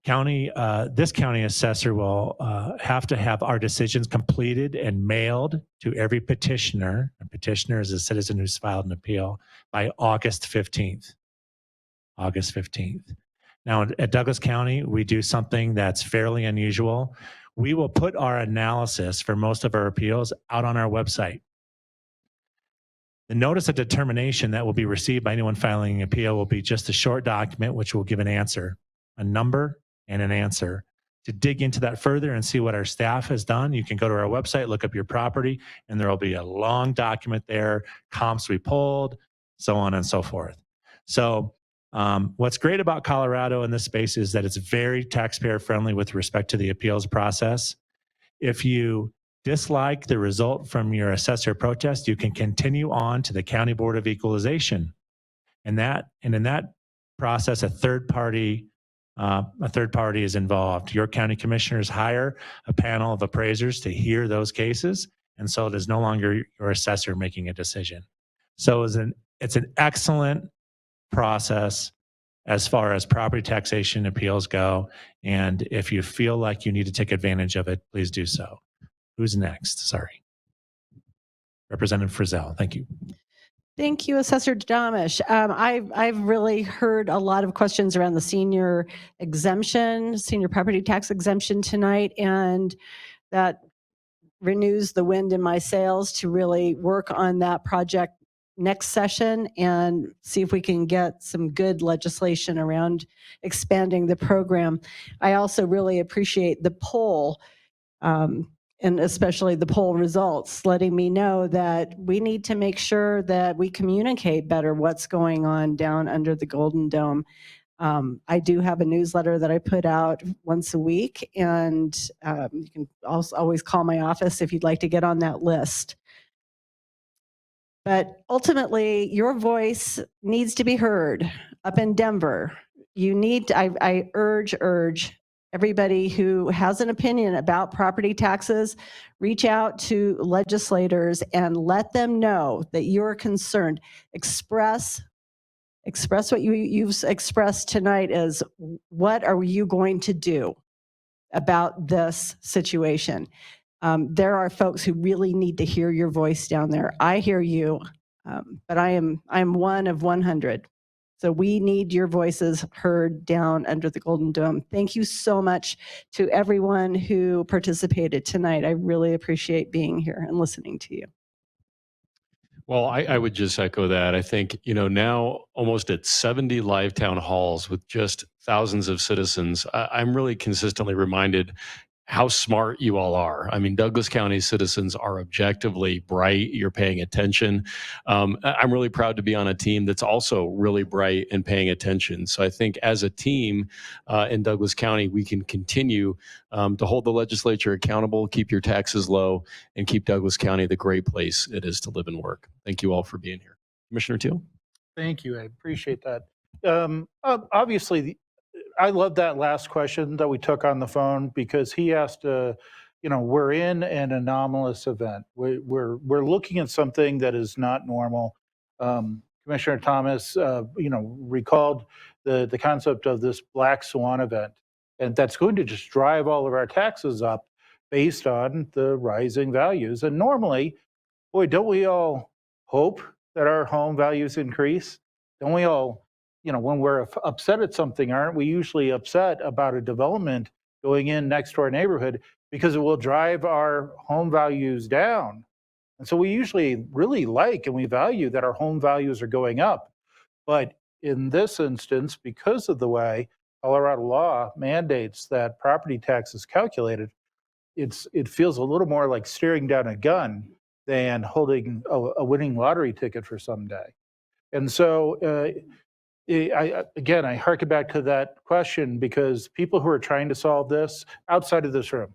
This county assessor will have to have our decisions completed and mailed to every petitioner. A petitioner is a citizen who's filed an appeal by August 15th. August 15th. Now, at Douglas County, we do something that's fairly unusual. We will put our analysis for most of our appeals out on our website. The notice of determination that will be received by anyone filing an appeal will be just a short document which will give an answer, a number and an answer. To dig into that further and see what our staff has done, you can go to our website, look up your property, and there will be a long document there, comps we pulled, so on and so forth. So what's great about Colorado in this space is that it's very taxpayer friendly with respect to the appeals process. If you dislike the result from your assessor protest, you can continue on to the County Board of Equalization. And in that process, a third party is involved. Your county commissioners hire a panel of appraisers to hear those cases, and so it is no longer your assessor making a decision. So it's an excellent process as far as property taxation appeals go, and if you feel like you need to take advantage of it, please do so. Who's next? Sorry. Representative Frizzell, thank you. Thank you, Assessor Damish. I've really heard a lot of questions around the senior property tax exemption tonight, and that renews the wind in my sails to really work on that project next session and see if we can get some good legislation around expanding the program. I also really appreciate the poll, and especially the poll results, letting me know that we need to make sure that we communicate better what's going on down under the Golden Dome. I do have a newsletter that I put out once a week, and you can also always call my office if you'd like to get on that list. But ultimately, your voice needs to be heard up in Denver. You need to, I urge everybody who has an opinion about property taxes, reach out to legislators and let them know that you're concerned. Express what you've expressed tonight is, what are you going to do about this situation? There are folks who really need to hear your voice down there. I hear you, but I'm one of 100. So we need your voices heard down under the Golden Dome. Thank you so much to everyone who participated tonight. I really appreciate being here and listening to you. Well, I would just echo that. I think, now almost at 70 live town halls with just thousands of citizens, I'm really consistently reminded how smart you all are. I mean, Douglas County citizens are objectively bright. You're paying attention. I'm really proud to be on a team that's also really bright and paying attention. So I think as a team in Douglas County, we can continue to hold the legislature accountable, keep your taxes low, and keep Douglas County the great place it is to live and work. Thank you all for being here. Commissioner Teal? Thank you. I appreciate that. Obviously, I love that last question that we took on the phone, because he asked, we're in an anomalous event. We're looking at something that is not normal. Commissioner Thomas, recalled the concept of this black swan event, and that's going to just drive all of our taxes up based on the rising values. And normally, boy, don't we all hope that our home values increase? Don't we all, when we're upset at something, aren't we usually upset about a development going in next to our neighborhood because it will drive our home values down? And so we usually really like and we value that our home values are going up. But in this instance, because of the way Colorado law mandates that property tax is calculated, it feels a little more like staring down a gun than holding a winning lottery ticket for someday. And so, I harken back to that question, because people who are trying to solve this outside of this room,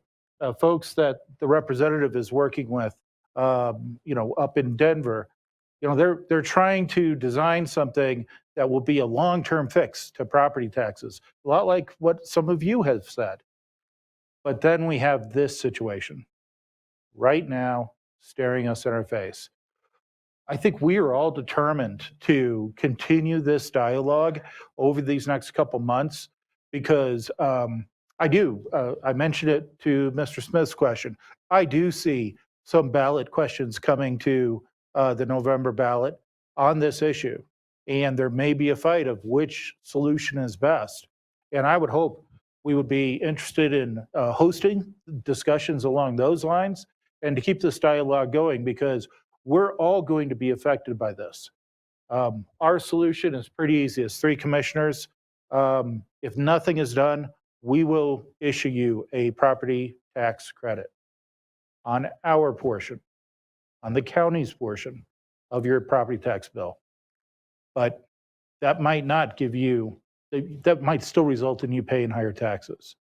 folks that the representative is working with, up in Denver, they're trying to design something that will be a long-term fix to property taxes, a lot like what some of you have said. But then we have this situation right now staring us in our face. I think we are all determined to continue this dialogue over these next couple months, because I mentioned it to Mr. Smith's question. I do see some ballot questions coming to the November ballot on this issue. And there may be a fight of which solution is best. And I would hope we would be interested in hosting discussions along those lines and to keep this dialogue going, because we're all going to be affected by this. Our solution is pretty easy. It's 3 commissioners. If nothing is done, we will issue you a property tax credit on our portion, on the county's portion of your property tax bill. But that might not give you, that might still result in you paying higher taxes.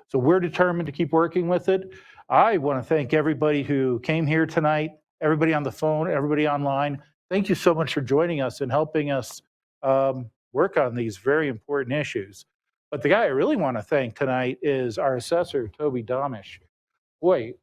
So we're determined to keep working with it. I want to thank everybody who came here tonight, everybody on the phone, everybody online. Thank you so much for joining us and helping us work on these very important issues. But the guy I really want to thank tonight is our assessor, Toby Domish. Boy,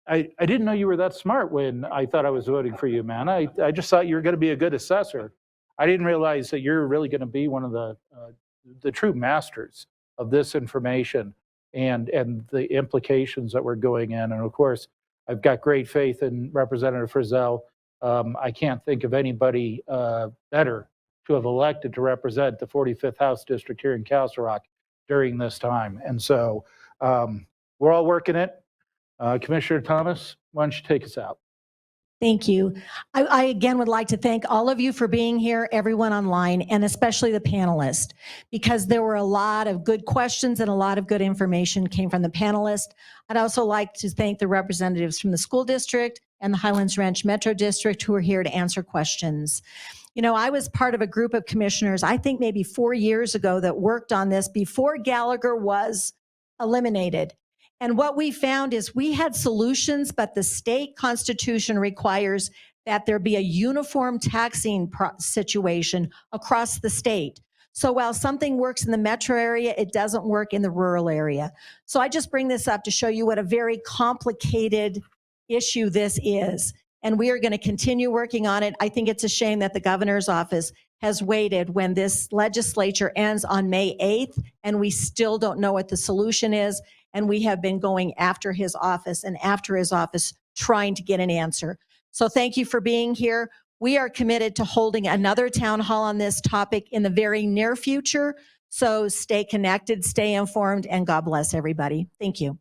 I didn't know you were that smart when I thought I was voting for you, man. I just thought you were going to be a good assessor. I didn't realize that you're really going to be one of the true masters of this information and the implications that we're going in. And of course, I've got great faith in Representative Frizzell. I can't think of anybody better to have elected to represent the 45th House District here in Castle Rock during this time. And so we're all working it. Commissioner Thomas, why don't you take us out? Thank you. I again would like to thank all of you for being here, everyone online, and especially the panelists, because there were a lot of good questions and a lot of good information came from the panelists. I'd also like to thank the representatives from the school district and the Highlands Ranch Metro District who are here to answer questions. You know, I was part of a group of commissioners, I think maybe 4 years ago, that worked on this before Gallagher was eliminated. And what we found is we had solutions, but the state constitution requires that there be a uniform taxing situation across the state. So while something works in the metro area, it doesn't work in the rural area. So I just bring this up to show you what a very complicated issue this is. And we are going to continue working on it. I think it's a shame that the governor's office has waited when this legislature ends on May 8th, and we still don't know what the solution is. And we have been going after his office and after his office trying to get an answer. So thank you for being here. We are committed to holding another town hall on this topic in the very near future. So stay connected, stay informed, and God bless everybody. Thank you.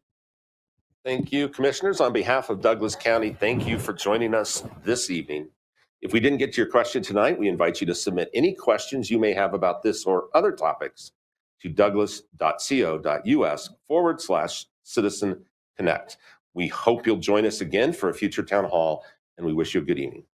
Thank you, commissioners. On behalf of Douglas County, thank you for joining us this evening. If we didn't get to your question tonight, we invite you to submit any questions you may have about this or other topics to douglas.co.us/citizen connect. We hope you'll join us again for a future town hall, and we wish you a good evening.